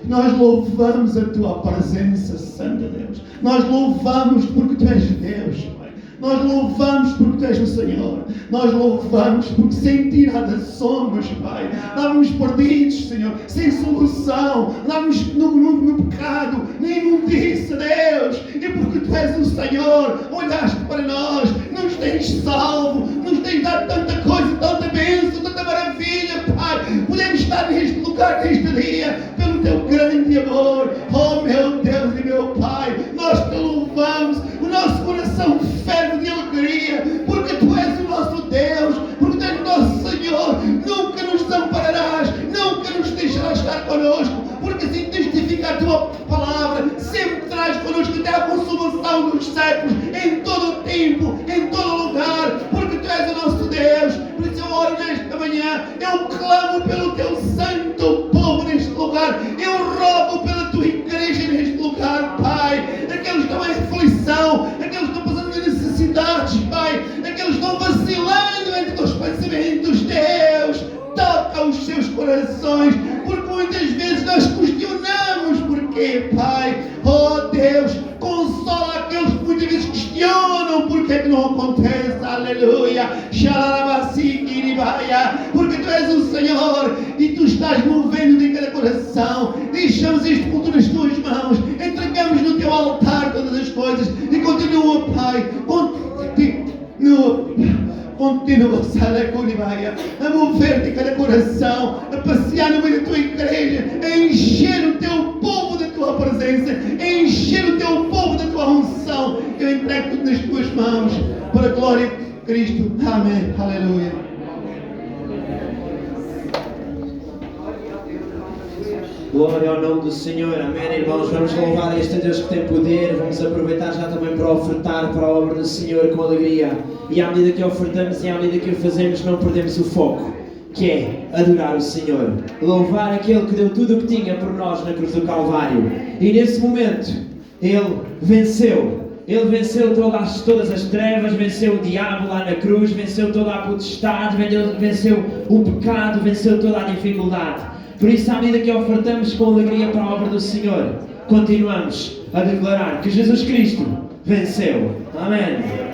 Nós louvamos a Tua presença, Santa Deus. Nós louvamos porque Tu és Deus, Pai. Nós louvamos porque Tu és o Senhor. Nós louvamos porque sem Ti nada somos, Pai. Estávamos perdidos, Senhor, sem solução. Estávamos no pecado, na imundícia, Deus. E porque Tu és o Senhor, olhaste para nós, nos tens salvo, nos tens dado tanta coisa, tanta bênção, tanta maravilha, Pai. Podemos estar neste lugar, neste dia, pelo Teu grande amor. Oh, meu Deus e meu Pai, nós Te louvamos. O nosso coração ferve de alegria, porque Tu és o nosso Deus, porque Tu és o nosso Senhor. Nunca nos desampararás, nunca nos deixarás estar connosco, porque assim testifica a Tua palavra, sempre traz connosco até a consumação dos séculos, em todo o tempo, em todo o lugar, porque Tu és o nosso Deus. Por isso eu oro nesta manhã, eu clamo pelo Teu santo povo neste lugar, eu rogo pela Tua igreja neste lugar, Pai. Aqueles que estão em aflição, aqueles que estão passando necessidades, Pai, aqueles que estão vacilando entre os pensamentos, Deus, toca os seus corações, porque muitas vezes nós questionamos porquê, Pai. Oh Deus, consola aqueles que muitas vezes questionam porque é que não acontece, aleluia, porque Tu és o Senhor e Tu estás movendo em cada coração. Deixamos este culto nas Tuas mãos, entregamos no Teu altar todas as coisas e continua, Pai, continua, a mover-te em cada coração, a passear no meio da Tua igreja, a encher o Teu povo da Tua presença, a encher o Teu povo da Tua unção. Eu entrego tudo nas Tuas mãos, para a glória de Cristo. Amém. Aleluia. Glória ao nome do Senhor, amém, irmãos. Vamos louvar este Deus que tem poder. Vamos aproveitar já também para ofertar para a obra do Senhor com alegria. E à medida que ofertamos e à medida que o fazemos, não perdemos o foco, que é adorar o Senhor, louvar aquele que deu tudo o que tinha por nós na cruz do Calvário. E nesse momento, Ele venceu. Ele venceu todas as trevas, venceu o diabo lá na cruz, venceu toda a potestade, venceu o pecado, venceu toda a dificuldade. Por isso, à medida que ofertamos com alegria para a obra do Senhor, continuamos a declarar que Jesus Cristo venceu. Amém.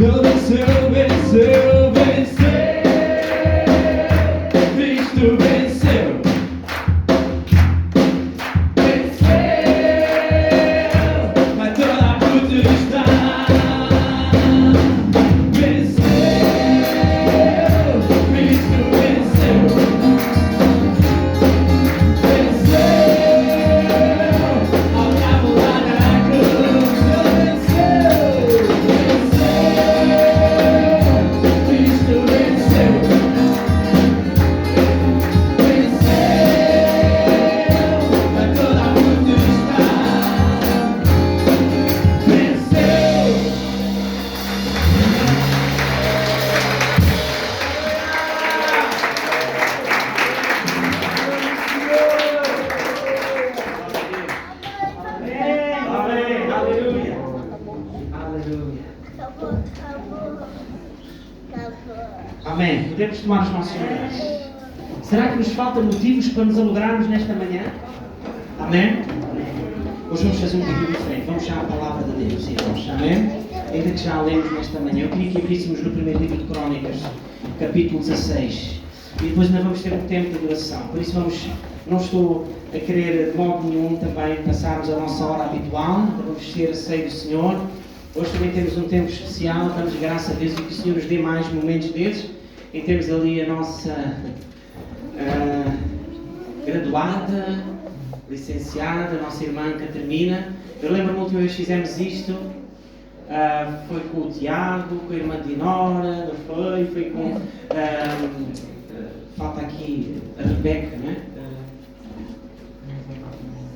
Ele venceu, venceu, venceu. Cristo venceu. Amém. Podemos tomar os nossos lugares. Será que nos faltam motivos para nos alegrarmos nesta manhã? Amém? Hoje vamos fazer um bocadinho diferente. Vamos já à palavra de Deus, irmãos. Amém? Ainda que já a lemos nesta manhã. Eu queria que abríssemos no primeiro livro de Crónicas, capítulo 16. E depois ainda vamos ter um tempo de oração. Por isso não estou a querer de modo nenhum também passarmos a nossa hora habitual. Vamos ter a ceia do Senhor. Hoje também temos um tempo especial. Damos graças a Deus e que o Senhor nos dê mais momentos desses. E temos ali a nossa graduada, licenciada, a nossa irmã Catarina. Eu lembro-me a última vez que fizemos isto, foi com o Tiago, com a irmã Dinora, não foi? Foi com. Falta aqui a Rebeca, não é?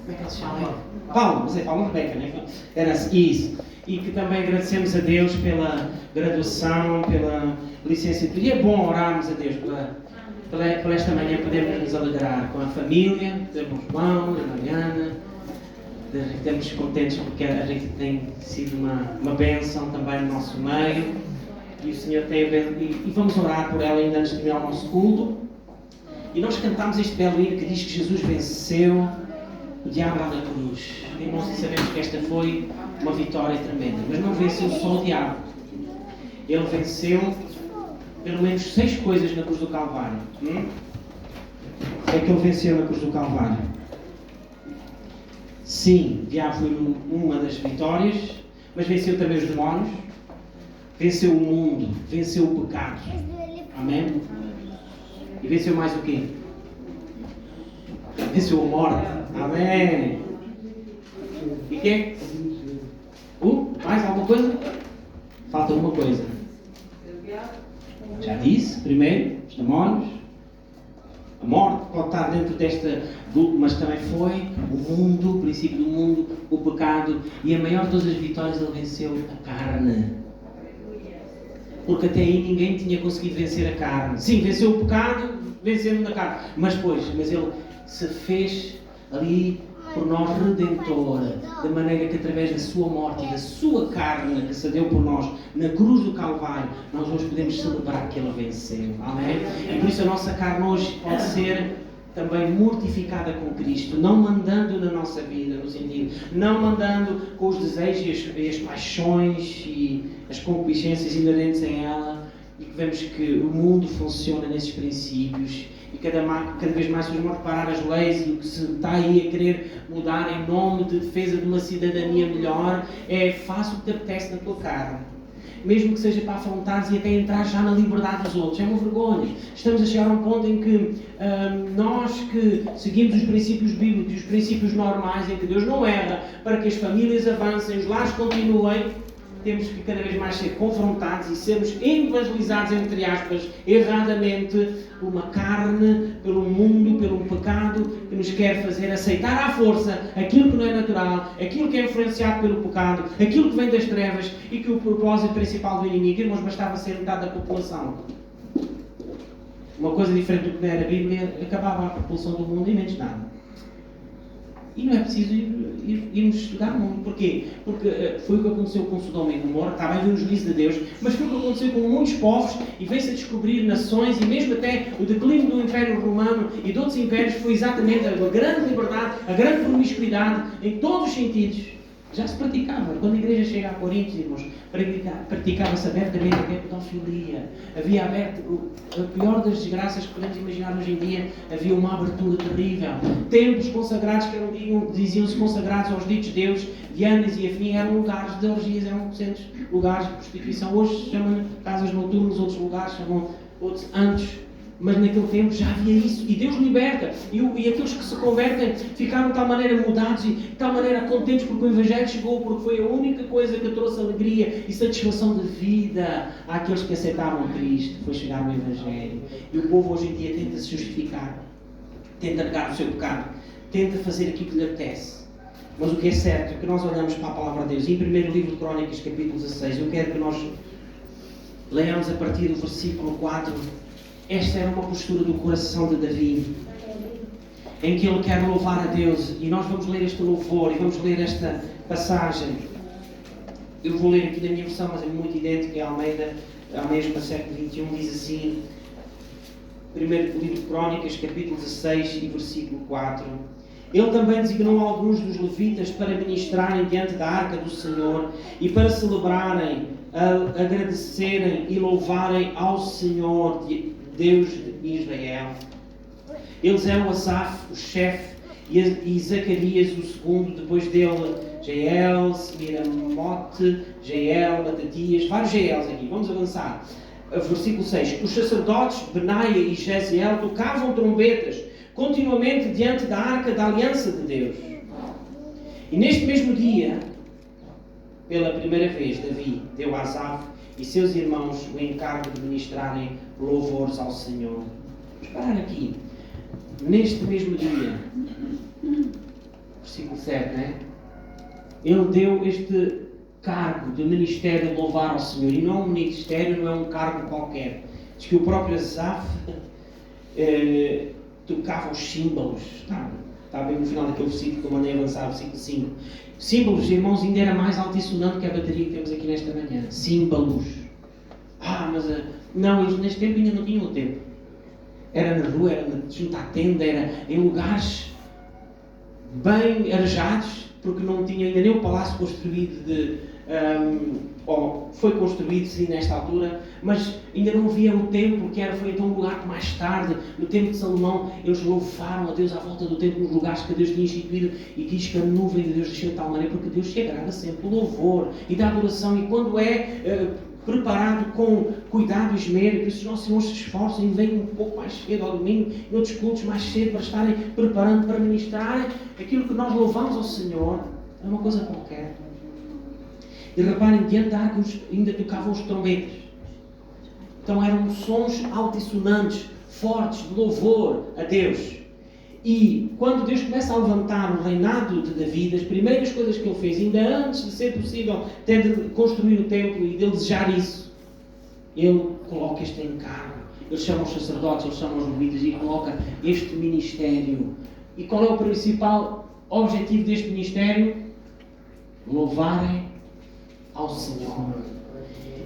Como é que ela se chama? Paulo, mas é Paulo Rebeca, não é? Era isso. E que também agradecemos a Deus pela graduação, pela licenciatura. E é bom orarmos a Deus por esta manhã, podermos nos alegrar com a família, com o João, a Mariana. Estamos contentes porque a Rita tem sido uma bênção também no nosso meio. E o Senhor tem e vamos orar por ela ainda antes de terminar o nosso culto. E nós cantamos este belo hino que diz que Jesus venceu o diabo lá na cruz. Irmãos, e sabemos que esta foi uma vitória tremenda. Mas não venceu só o diabo. Ele venceu pelo menos 6 coisas na cruz do Calvário. É que ele venceu na cruz do Calvário. Sim, o diabo foi uma das vitórias, mas venceu também os demónios, venceu o mundo, venceu o pecado. Amém? E venceu mais o quê? Venceu a morte. Amém? E quê? Mais alguma coisa? Falta uma coisa. Já disse, primeiro, os demónios. A morte pode estar dentro desta, mas também foi o mundo, o princípio do mundo, o pecado. E a maior de todas as vitórias, ele venceu a carne. Porque até aí ninguém tinha conseguido vencer a carne. Sim, venceu o pecado, vencendo a carne. Mas ele se fez ali por nós redentora, de maneira que através da sua morte e da sua carne que se deu por nós na cruz do Calvário, nós hoje podemos celebrar que Ele venceu. Amém? E por isso a nossa carne hoje pode ser também mortificada com Cristo, não mandando na nossa vida, no sentido, não mandando com os desejos e as paixões e as concupiscências inerentes a ela, e que vemos que o mundo funciona nesses princípios. E cada vez mais vamos reparar as leis e o que se está aí a querer mudar em nome de defesa de uma cidadania melhor faz o que te apetece na tua carne. Mesmo que seja para afrontares e até entrar já na liberdade dos outros. É uma vergonha. Estamos a chegar a um ponto em que nós que seguimos os princípios bíblicos e os princípios normais, em que Deus não erra, para que as famílias avancem, os lares continuem, temos que cada vez mais ser confrontados e sermos evangelizados, entre aspas, erradamente, por uma carne, pelo mundo, pelo pecado que nos quer fazer aceitar à força aquilo que não é natural, aquilo que é influenciado pelo pecado, aquilo que vem das trevas e que o propósito principal do inimigo, irmãos, bastava ser metade da população. Uma coisa diferente do que era a Bíblia, acabava a população do mundo e menos nada. E não é preciso irmos estudar muito. Porquê? Porque foi o que aconteceu com Sodoma e Gomorra, está bem ver o juízo de Deus, mas foi o que aconteceu com muitos povos e veio-se a descobrir nações e mesmo até o declínio do Império Romano e de outros impérios foi exatamente a grande liberdade, a grande promiscuidade em todos os sentidos. Já se praticava. Quando a igreja chega a Coríntios, irmãos, praticava-se abertamente a pedofilia. Havia aberto, a pior das desgraças que podemos imaginar hoje em dia, havia uma abertura terrível. Templos consagrados que diziam-se consagrados aos ditos deuses, Dianas e afim, eram lugares de orgias, eram centros, lugares de prostituição. Hoje se chamam casas noturnas, outros lugares chamam outros antes. Mas naquele tempo já havia isso. E Deus liberta. E aqueles que se convertem ficaram de tal maneira mudados e de tal maneira contentes porque o Evangelho chegou, porque foi a única coisa que trouxe alegria e satisfação de vida àqueles que aceitavam Cristo. Foi chegar o Evangelho. E o povo hoje em dia tenta se justificar. Tenta negar o seu pecado. Tenta fazer aquilo que lhe apetece. Mas o que é certo é que nós olhamos para a Palavra de Deus. E em 1º livro de Crônicas, capítulo 16, eu quero que nós leiamos a partir do versículo 4. Esta era uma postura do coração de Davi, em que ele quer louvar a Deus, e nós vamos ler este louvor, e vamos ler esta passagem. Eu vou ler aqui na minha versão, mas é muito idêntica à Almeida, a mesma, século XXI, diz assim, 1º livro de Crônicas, capítulo 16 e versículo 4. Ele também designou alguns dos levitas para ministrarem diante da arca do Senhor, e para celebrarem, agradecerem e louvarem ao Senhor, Deus de Israel. Eles eram Asaf, o chefe, e Zacarias, o segundo, depois dele Jael, Semiramote, Jael, Matatias, vários Jaels aqui, vamos avançar. Versículo 6. Os sacerdotes Benaia e Jeziel tocavam trombetas continuamente diante da arca da aliança de Deus. E neste mesmo dia, pela primeira vez, Davi deu a Asaf e seus irmãos o encargo de ministrarem louvores ao Senhor. Vamos parar aqui. Neste mesmo dia, versículo 7, não é? Ele deu este cargo de ministério de louvar ao Senhor. E não é um ministério, não é um cargo qualquer. Diz que o próprio Asaf tocava os símbolos. Está bem no final daquele versículo que eu mandei avançar, versículo 5. Símbolos, irmãos, ainda era mais altissonante que a bateria que temos aqui nesta manhã. Símbolos. Mas não, eles neste tempo ainda não tinham o tempo. Era na rua, era junto à tenda, era em lugares bem arejados, porque não tinha ainda nem o palácio construído foi construído sim nesta altura, mas ainda não havia o templo, foi então um lugar que mais tarde, no tempo de Salomão, eles louvaram a Deus à volta do templo, nos lugares que Deus tinha instituído, e diz que a nuvem de Deus desceu de tal maneira, porque Deus se agrada sempre do louvor e da adoração, e quando preparado com cuidado e esmero, por isso os nossos irmãos se esforçam e vêm um pouco mais cedo ao domingo, em outros cultos mais cedo, para estarem preparando, para ministrarem aquilo que nós louvamos ao Senhor. É uma coisa qualquer. E reparem, diante da arca ainda tocavam os trombetas. Então eram sons altissonantes, fortes, de louvor a Deus. E quando Deus começa a levantar o reinado de Davi, as primeiras coisas que ele fez, ainda antes de ser possível ter de construir o templo e de ele desejar isso, ele coloca este encargo. Ele chama os sacerdotes, ele chama os levitas e coloca este ministério. E qual é o principal objetivo deste ministério? Louvarem ao Senhor.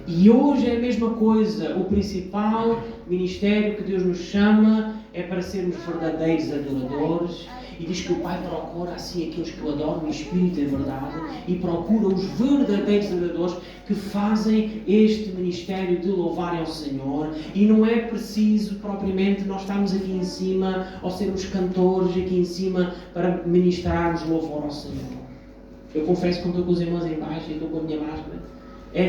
E hoje é a mesma coisa. O principal ministério que Deus nos chama é para sermos verdadeiros adoradores. E diz que o Pai procura assim aqueles que o adoram, o Espírito é verdade, e procura os verdadeiros adoradores que fazem este ministério de louvarem ao Senhor. E não é preciso propriamente nós estarmos aqui em cima, ou sermos cantores aqui em cima para ministrarmos louvor ao Senhor. Eu confesso que quando estou com os irmãos em baixo e estou com a minha máscara,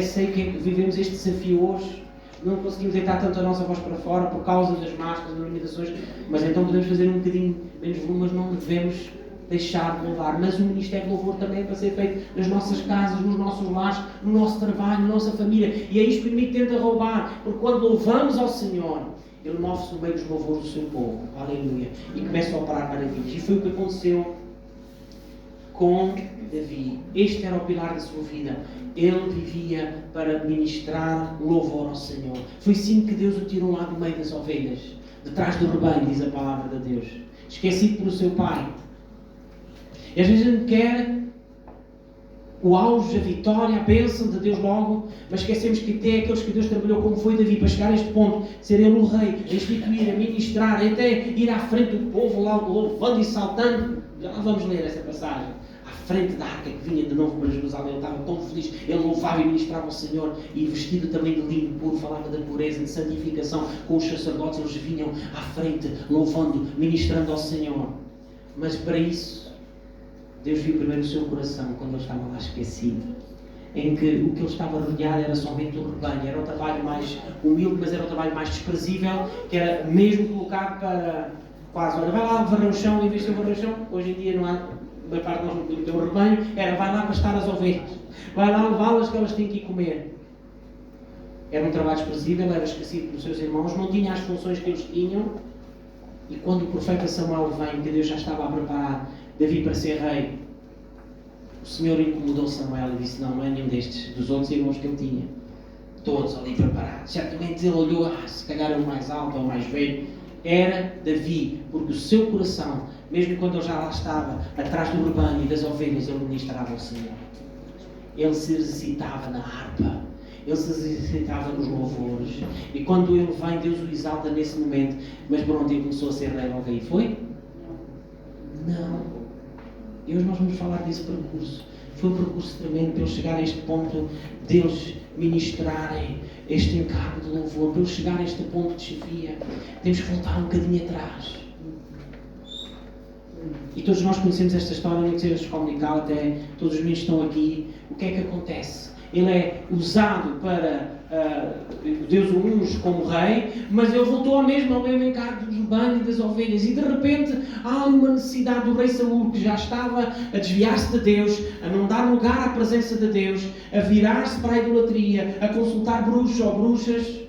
sei que vivemos este desafio hoje. Não conseguimos deitar tanto a nossa voz para fora por causa das máscaras, das limitações, mas então podemos fazer um bocadinho menos volume, mas não devemos deixar de louvar. Mas o ministério de louvor também é para ser feito nas nossas casas, nos nossos lares, no nosso trabalho, na nossa família. E é isto que o inimigo tenta roubar, porque quando louvamos ao Senhor, Ele move-se no meio dos louvores do seu povo. Aleluia. E começa a operar maravilhas. E foi o que aconteceu com Davi. Este era o pilar da sua vida. Ele vivia para ministrar louvor ao Senhor. Foi assim que Deus o tirou lá do meio das ovelhas, de trás do rebanho, diz a palavra de Deus, esquecido pelo seu pai. E às vezes a gente quer o auge, a vitória, a bênção de Deus logo, mas esquecemos que até aqueles que Deus trabalhou, como foi Davi, para chegar a este ponto, ser ele o rei, a instituir, a ministrar, até ir à frente do povo lá louvando e saltando. Já vamos ler essa passagem. À frente da arca que vinha de novo para Jerusalém. Ele estava tão feliz, ele louvava e ministrava ao Senhor, e vestido também de linho puro, falava da pureza, de santificação. Com os sacerdotes, eles vinham à frente, louvando, ministrando ao Senhor. Mas para isso, Deus viu primeiro o seu coração, quando ele estava lá esquecido, em que o que ele estava rodeado era somente o rebanho. Era o trabalho mais humilde, mas era o trabalho mais desprezível, que era mesmo colocado para quase, olha, vai lá varrer o chão, em vez de varrer o chão. Hoje em dia não há, da parte de nós não podemos ter um rebanho, era vai lá pastar as ovelhas, vai lá levá-las que elas têm que ir comer. Era um trabalho desprezível, era esquecido pelos seus irmãos, não tinha as funções que eles tinham. E quando o profeta Samuel vem, que Deus já estava a preparar Davi para ser rei, o Senhor incomodou Samuel e disse, não é nenhum destes, dos outros irmãos que ele tinha. Todos ali preparados. Certamente ele olhou, se calhar é o mais alto ou o mais velho. Era Davi, porque o seu coração, mesmo quando ele já lá estava, atrás do rebanho e das ovelhas, ele ministrava ao Senhor. Ele se exercitava na harpa. Ele se exercitava nos louvores. E quando ele vem, Deus o exalta nesse momento. Mas por onde ele começou a ser rei logo aí? Foi? Não. E hoje nós vamos falar desse percurso. Foi um percurso tremendo para eles chegarem a este ponto deles ministrarem este encargo de louvor, para eles chegarem a este ponto de chefia. Temos que voltar um bocadinho atrás. E todos nós conhecemos esta história, nem que seja comunicado, até todos os meninos estão aqui. O que é que acontece? Ele é usado para Deus o unge como rei, mas ele voltou ao mesmo encargo dos rebanhos e das ovelhas, e de repente há uma necessidade do rei Saul, que já estava a desviar-se de Deus, a não dar lugar à presença de Deus, a virar-se para a idolatria, a consultar bruxos ou bruxas,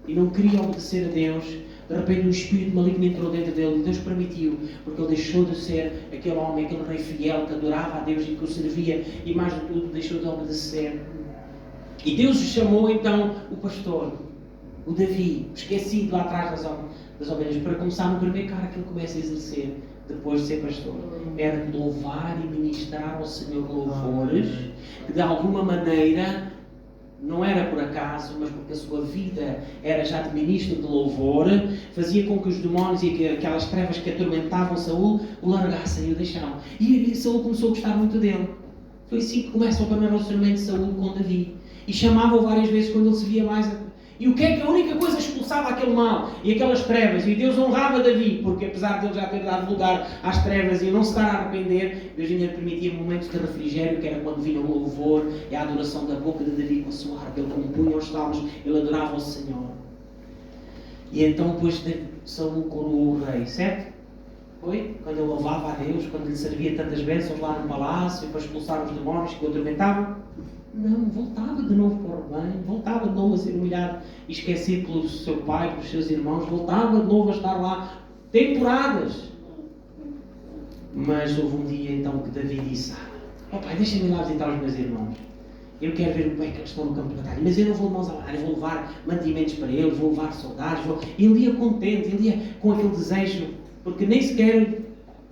e não queria obedecer a Deus. De repente um espírito maligno entrou dentro dele, e Deus permitiu, porque ele deixou de ser aquele homem, aquele rei fiel que adorava a Deus e que o servia, e mais do que tudo deixou de obedecer. E Deus chamou então o pastor, o Davi, esquecido lá atrás das ovelhas, para começar no primeiro cargo que ele começa a exercer depois de ser pastor. Era louvar e ministrar ao Senhor louvores, que de alguma maneira, não era por acaso, mas porque a sua vida era já de ministro de louvor, fazia com que os demónios e aquelas trevas que atormentavam Saul o largassem e o deixavam. E Saul começou a gostar muito dele. Foi assim que começa o primeiro relacionamento de Saul com Davi. E chamava-o várias vezes quando ele se via mais. E o que é que a única coisa que expulsava aquele mal e aquelas trevas? E Deus honrava Davi, porque apesar de ele já ter dado lugar às trevas e não se estar a arrepender, Deus ainda permitia momentos de refrigério, que era quando vinha o louvor e a adoração da boca de Davi com a sua harpa. Ele compunha os salmos, ele adorava o Senhor. E então depois Saul coroou o rei, certo? Foi? Quando ele louvava a Deus, quando lhe servia tantas bênçãos lá no palácio para expulsar os demónios que o atormentavam. Não, voltava de novo para o rebanho, voltava de novo a ser humilhado e esquecido pelo seu pai, pelos seus irmãos, voltava de novo a estar lá temporadas. Mas houve um dia então que Davi disse, pai, deixa-me lá visitar os meus irmãos. Eu quero ver como é que eles estão no campo de batalha, mas eu não vou de mãos à mar, eu vou levar mantimentos para eles, vou levar soldados, Ele ia contente, ele ia com aquele desejo, porque nem sequer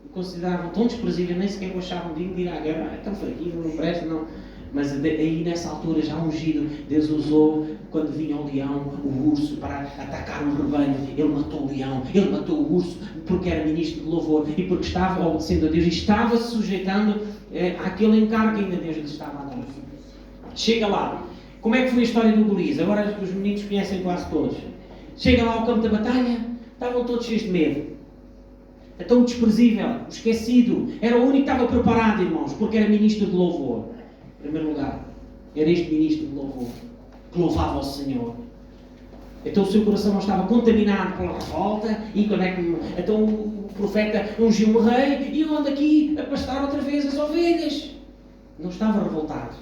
o consideravam tão desprezível, nem sequer o achavam digno de ir à guerra. É tão fraquinho, não presta, não. Mas aí nessa altura, já ungido, Deus usou, quando vinha o leão, o urso, para atacar o rebanho. Ele matou o leão, ele matou o urso, porque era ministro de louvor e porque estava obedecendo a Deus e estava se sujeitando àquele encargo que ainda Deus lhe estava a dar. Chega lá. Como é que foi a história do Golias? Agora os meninos conhecem quase todos. Chega lá ao campo da batalha, estavam todos cheios de medo. É tão desprezível, esquecido. Era o único que estava preparado, irmãos, porque era ministro de louvor. Em primeiro lugar, era este ministro de louvor, que louvava ao Senhor. Então o seu coração não estava contaminado pela revolta, e quando é que... Então o profeta ungiu um rei, e eu ando aqui a pastar outra vez as ovelhas. Não estava revoltado.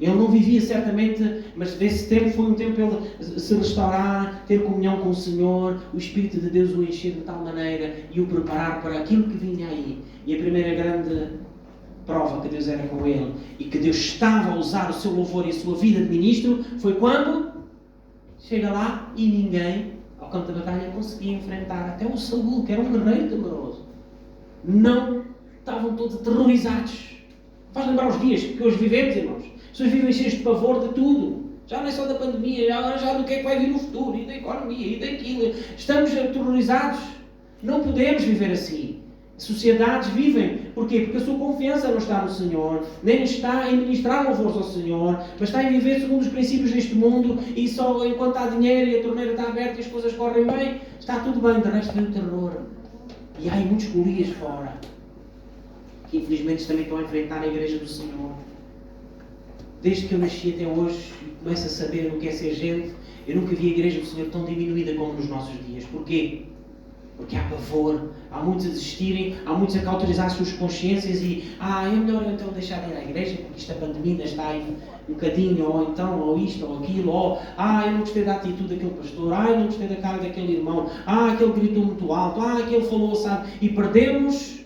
Ele não vivia certamente, mas desse tempo foi um tempo para ele se restaurar, ter comunhão com o Senhor, o Espírito de Deus o encher de tal maneira e o preparar para aquilo que vinha aí. E a primeira grande prova que Deus era com ele e que Deus estava a usar o seu louvor e a sua vida de ministro foi quando chega lá e ninguém ao campo da batalha conseguia enfrentar, até o Saul, que era um guerreiro temeroso. Não, estavam todos aterrorizados. Faz lembrar os dias que hoje vivemos, irmãos. As pessoas vivem cheias de pavor de tudo. Já não é só da pandemia, já do que é que vai vir no futuro, e da economia, e daquilo. Estamos aterrorizados. Não podemos viver assim. Sociedades vivem. Porquê? Porque a sua confiança não está no Senhor, nem está em ministrar louvores ao Senhor, mas está em viver segundo os princípios deste mundo e só enquanto há dinheiro e a torneira está aberta e as coisas correm bem, está tudo bem, de resto vem o terror. E há aí muitos Golias fora, que infelizmente também estão a enfrentar a igreja do Senhor. Desde que eu nasci até hoje e começo a saber o que é ser gente, eu nunca vi a igreja do Senhor tão diminuída como nos nossos dias. Porquê? Porque há pavor, há muitos a desistirem, há muitos a cauterizar as suas consciências e é melhor eu então deixar de ir à igreja porque isto a pandemia ainda está aí um bocadinho, ou então, ou isto, ou aquilo, ou eu não gostei da atitude daquele pastor, eu não gostei da cara daquele irmão, aquele gritou muito alto, aquele falou, sabe, e perdemos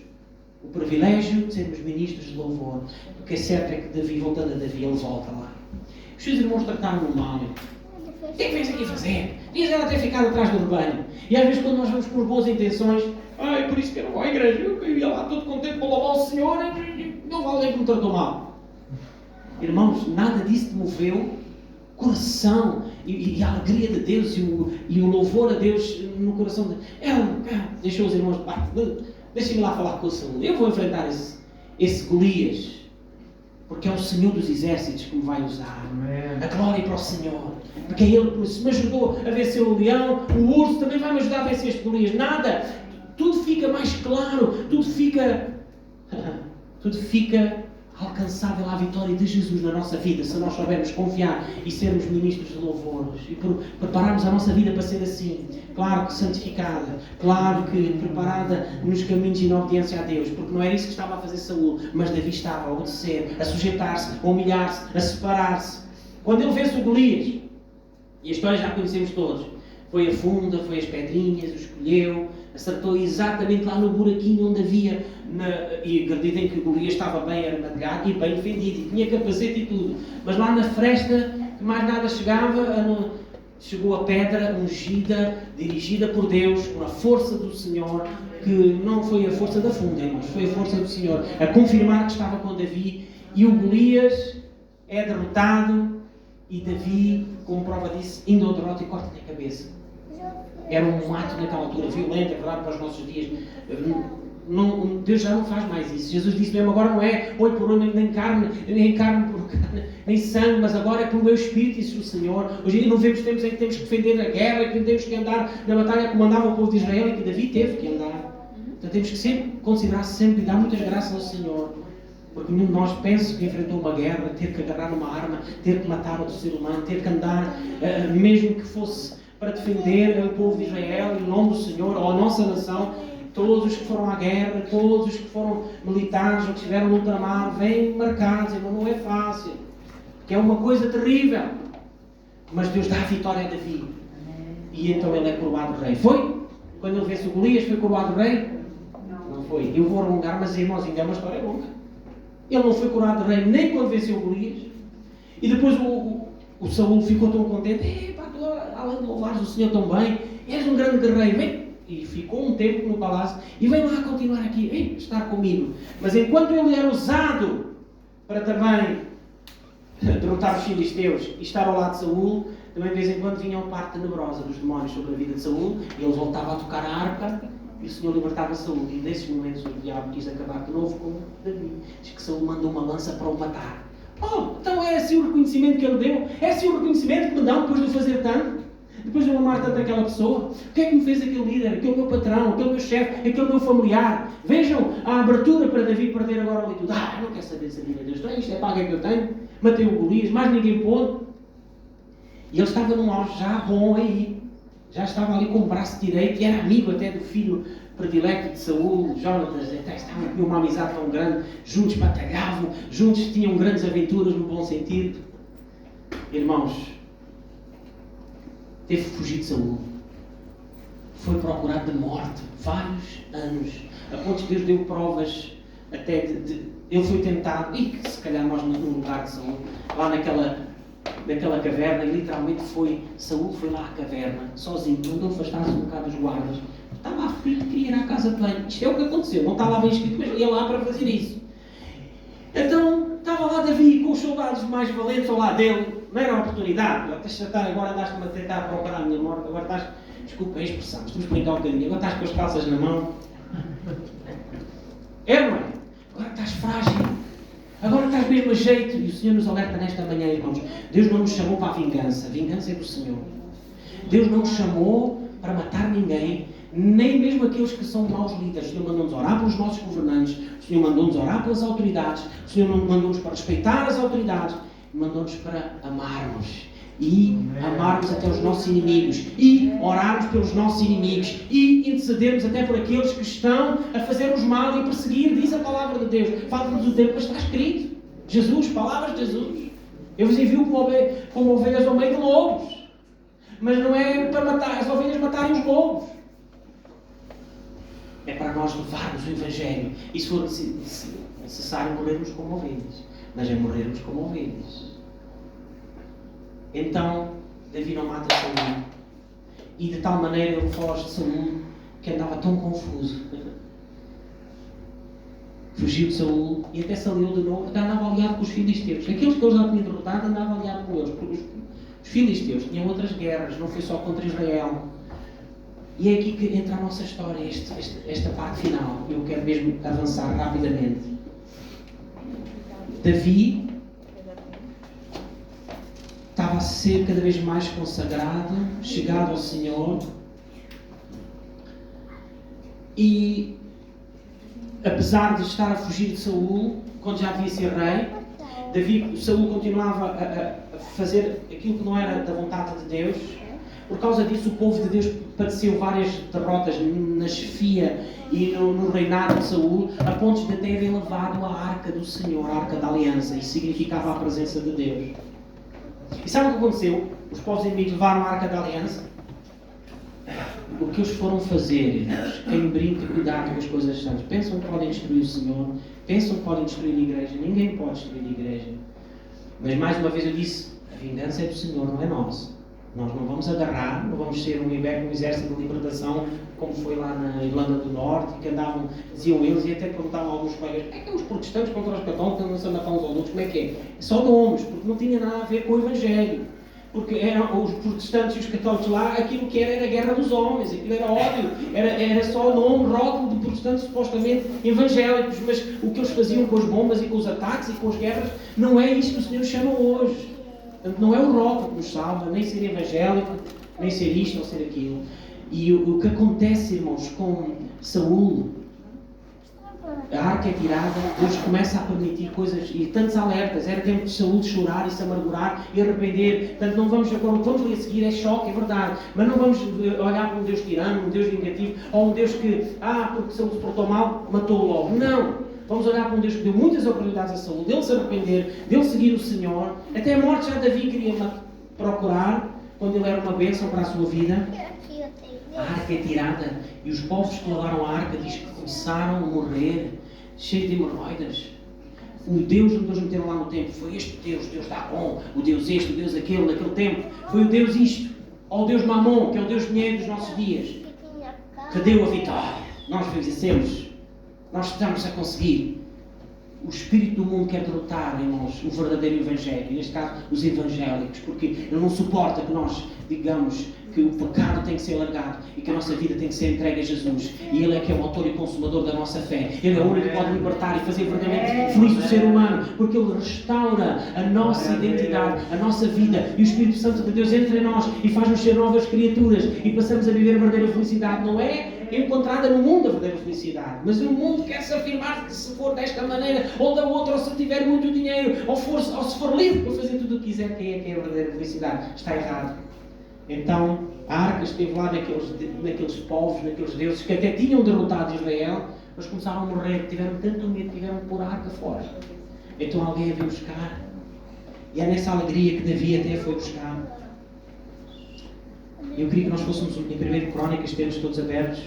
o privilégio de sermos ministros de louvor, porque é certo é que Davi, voltando a Davi, ele volta lá. Os seus irmãos trataram-no mal. O que é que vens aqui fazer? Devias ela ter ficado atrás do rebanho. E às vezes quando nós vamos com boas intenções, por isso que eu não vou à igreja, eu ia lá todo contente para louvar o Senhor e não vale nem que me tratou mal. Irmãos, nada disso te moveu o coração e a alegria de Deus e o louvor a Deus no coração de... deixou os irmãos de parte. Deixem-me lá falar com o Senhor. Eu vou enfrentar esse Golias. Porque é o Senhor dos Exércitos que me vai usar. A glória para o Senhor. Porque é Ele, se me ajudou a vencer o leão, o urso também vai me ajudar a vencer este Golias. Nada. Tudo fica mais claro. Tudo fica alcançável à vitória de Jesus na nossa vida, se nós soubermos confiar e sermos ministros de louvores e prepararmos a nossa vida para ser assim. Claro que santificada, claro que preparada nos caminhos e na obediência a Deus, porque não era isso que estava a fazer Saúl, mas Davi estava a obedecer, a sujeitar-se, a humilhar-se, a separar-se. Quando ele vence o Golias, e a história já conhecemos todos, foi a funda, foi as pedrinhas, o escolheu, acertou exatamente lá no buraquinho onde havia, e acreditem que o Golias estava bem armadilhado e bem defendido, e tinha capacete e tudo, mas lá na fresta, que mais nada chegava, chegou a pedra ungida, dirigida por Deus, com a força do Senhor, que não foi a força da funda, mas foi a força do Senhor, a confirmar que estava com Davi, e o Golias é derrotado, e Davi, como prova disso, indo ao derrota e corta-lhe a cabeça. Era um ato naquela altura violento, é verdade, para os nossos dias. Deus já não faz mais isso. Jesus disse mesmo, agora não é olho por olho, nem carne por carne, nem sangue, mas agora é pelo meu Espírito, disse o Senhor. Hoje em dia não vemos tempos em que temos que defender a guerra, que temos que andar na batalha como andava o povo de Israel e que Davi teve que andar. Então temos que sempre considerar sempre e dar muitas graças ao Senhor. Porque nenhum de nós pensa que enfrentou uma guerra, ter que agarrar uma arma, ter que matar outro ser humano, ter que andar, mesmo que fosse para defender o povo de Israel, em nome do Senhor, ou a nossa nação. Todos os que foram à guerra, todos os que foram militares ou que estiveram no ultramar, vêm marcados, mas não é fácil. Porque é uma coisa terrível. Mas Deus dá a vitória a Davi. E então ele é coroado rei. Foi? Quando ele vence o Golias, foi coroado rei? Não foi. Eu vou alongar, mas irmãozinho, é uma história longa. Ele não foi coroado rei nem quando venceu o Golias. E depois o Saúl ficou tão contente. Além de louvares o Senhor tão bem, és um grande guerreiro. Vem. E ficou um tempo no palácio. E vem lá continuar aqui. Estar comigo. Mas enquanto ele era usado para também derrotar os filisteus e estar ao lado de Saúl, também de vez em quando vinha uma parte tenebrosa dos demónios sobre a vida de Saúl. E ele voltava a tocar a harpa. E o Senhor libertava Saúl. E nesses momentos o diabo quis acabar de novo com Davi. Diz que Saúl mandou uma lança para o matar. Então é assim o reconhecimento que ele deu? É assim o reconhecimento que me dão depois de eu fazer tanto? Depois de eu amar tanto aquela pessoa? O que é que me fez aquele líder, aquele meu patrão, aquele meu chefe, aquele meu familiar? Vejam a abertura para Davi perder agora ali tudo. Eu não quero saber se a vida de Deus. Isto é paga que eu tenho. Matei o Golias, mais ninguém pôde. E ele estava num auge já bom aí. Já estava ali com o braço direito e era amigo até do filho predilecto de Saúl, Jonatas. Até estavam com uma amizade tão grande. Juntos batalhavam, juntos tinham grandes aventuras no bom sentido. Irmãos, teve que fugir de Saúl. Foi procurado de morte vários anos. A ponto que Deus deu provas até ele foi tentado, e que se calhar nós no lugar de Saúl, lá naquela caverna, e literalmente Saúl foi lá à caverna, sozinho, mandou afastar-se um bocado dos guardas. Estava aflito, queria ir à casa de banho. Isto é o que aconteceu, não está lá bem escrito, mas ia lá para fazer isso. Então, estava lá Davi com os soldados mais valentes ao lado dele. Não era uma oportunidade. Deixa estar, agora andaste-me a tentar procurar a minha morte. Agora estás, desculpa a expressão, estamos a brincar um bocadinho. Agora estás com as calças na mão. É ou não é? Agora estás frágil. Agora estás mesmo a jeito. E o Senhor nos alerta nesta manhã, irmãos. Deus não nos chamou para a vingança. A vingança é do Senhor. Deus não nos chamou para matar ninguém, nem mesmo aqueles que são maus líderes. O Senhor mandou-nos orar pelos nossos governantes. O Senhor mandou-nos orar pelas autoridades. O Senhor mandou-nos para respeitar as autoridades. Mandou-nos para amarmos. E amarmos até os nossos inimigos. E orarmos pelos nossos inimigos. E intercedermos até por aqueles que estão a fazer-nos mal e perseguir. Diz a palavra de Deus. Falta-nos o tempo, mas está escrito. Jesus, palavras de Jesus. Eu vos envio como ovelhas ao meio de lobos. Mas não é para matar, as ovelhas matarem os lobos. É para nós levarmos o Evangelho. E se for necessário morrermos como ovelhas. Mas é morrermos como ovelhas. Então, Davi não mata Saul. E de tal maneira ele foge de Saul que andava tão confuso. Fugiu de Saul e até se aliou de novo. Até andava aliado com os filisteus. Aqueles que ele já tinha derrotado andava aliado com eles. Porque os filisteus tinham outras guerras, não foi só contra Israel. E é aqui que entra a nossa história, esta parte final. Eu quero mesmo avançar rapidamente. Davi estava a ser cada vez mais consagrado, chegado ao Senhor. E apesar de estar a fugir de Saul, quando já devia ser rei, Saul continuava a fazer aquilo que não era da vontade de Deus. Por causa disso, o povo de Deus padeceu várias derrotas na chefia e no reinado de Saul, a ponto de terem levado a arca do Senhor, a arca da aliança. Isso significava a presença de Deus. E sabe o que aconteceu? Os povos inimigos levaram a arca da aliança. O que eles foram fazer, irmãos? Quem brinca, cuidado com as coisas santas. Pensam que podem destruir o Senhor, pensam que podem destruir a igreja. Ninguém pode destruir a igreja. Mas mais uma vez eu disse, a vingança é do Senhor, não é nossa. Nós não vamos agarrar, não vamos ser um exército de libertação, como foi lá na Irlanda do Norte, que andavam, diziam eles, e até perguntavam a alguns colegas, é que os protestantes contra os católicos andam a matar uns aos outros, como é que é? É só nomes, porque não tinha nada a ver com o Evangelho. Porque eram os protestantes e os católicos lá, aquilo que era a guerra dos homens, aquilo era ódio, era só nome, rótulo de protestantes supostamente evangélicos, mas o que eles faziam com as bombas e com os ataques e com as guerras, não é isso que o Senhor chama hoje. Portanto, não é o rótulo que nos salva, nem ser evangélico, nem ser isto ou ser aquilo. E o que acontece, irmãos, com Saul, a arca é tirada, Deus começa a permitir coisas e tantos alertas. Era tempo de Saul chorar e se amargurar e arrepender. Portanto, não vamos agora, o que vamos ler a seguir é choque, é verdade. Mas não vamos olhar para um Deus tirano, um Deus vingativo, ou um Deus que, porque Saul se portou mal, matou logo. Não! Vamos olhar para um Deus que deu muitas oportunidades a Saul, dele se arrepender, dele seguir o Senhor. Até a morte já Davi queria procurar, quando ele era uma bênção para a sua vida. A arca é tirada e os povos que levaram a arca diz que começaram a morrer, cheios de hemorroidas. O Deus onde Deus meteram lá no templo foi este Deus, Deus Dagon, o Deus este, o Deus aquele, naquele tempo. Foi o Deus isto, ou o Deus Mamon, que é o Deus dinheiro dos nossos dias, que deu a vitória. Nós vencemos. Nós estamos a conseguir. O espírito do mundo quer derrotar, irmãos, o verdadeiro Evangelho, neste caso, os evangélicos, porque ele não suporta que nós digamos que o pecado tem que ser largado e que a nossa vida tem que ser entregue a Jesus. E Ele é que é o autor e consumador da nossa fé. Ele é o único que pode libertar e fazer verdadeiramente feliz o ser humano, porque Ele restaura a nossa identidade, a nossa vida. E o Espírito Santo de Deus entra em nós e faz-nos ser novas criaturas e passamos a viver a verdadeira felicidade. Não é encontrada no mundo a verdadeira felicidade, mas o mundo quer se afirmar que se for desta maneira ou da outra, ou se tiver muito dinheiro, ou se for livre para fazer tudo o que quiser, quem é que é a verdadeira felicidade? Está errado. Então, a arca esteve lá naqueles povos, naqueles deuses que até tinham derrotado Israel, mas começaram a morrer, tiveram tanto medo, tiveram que pôr a arca fora. Então alguém a veio buscar, e é nessa alegria que Davi até foi buscar. Eu queria que nós fôssemos em 1 Crónicas, temos todos abertos.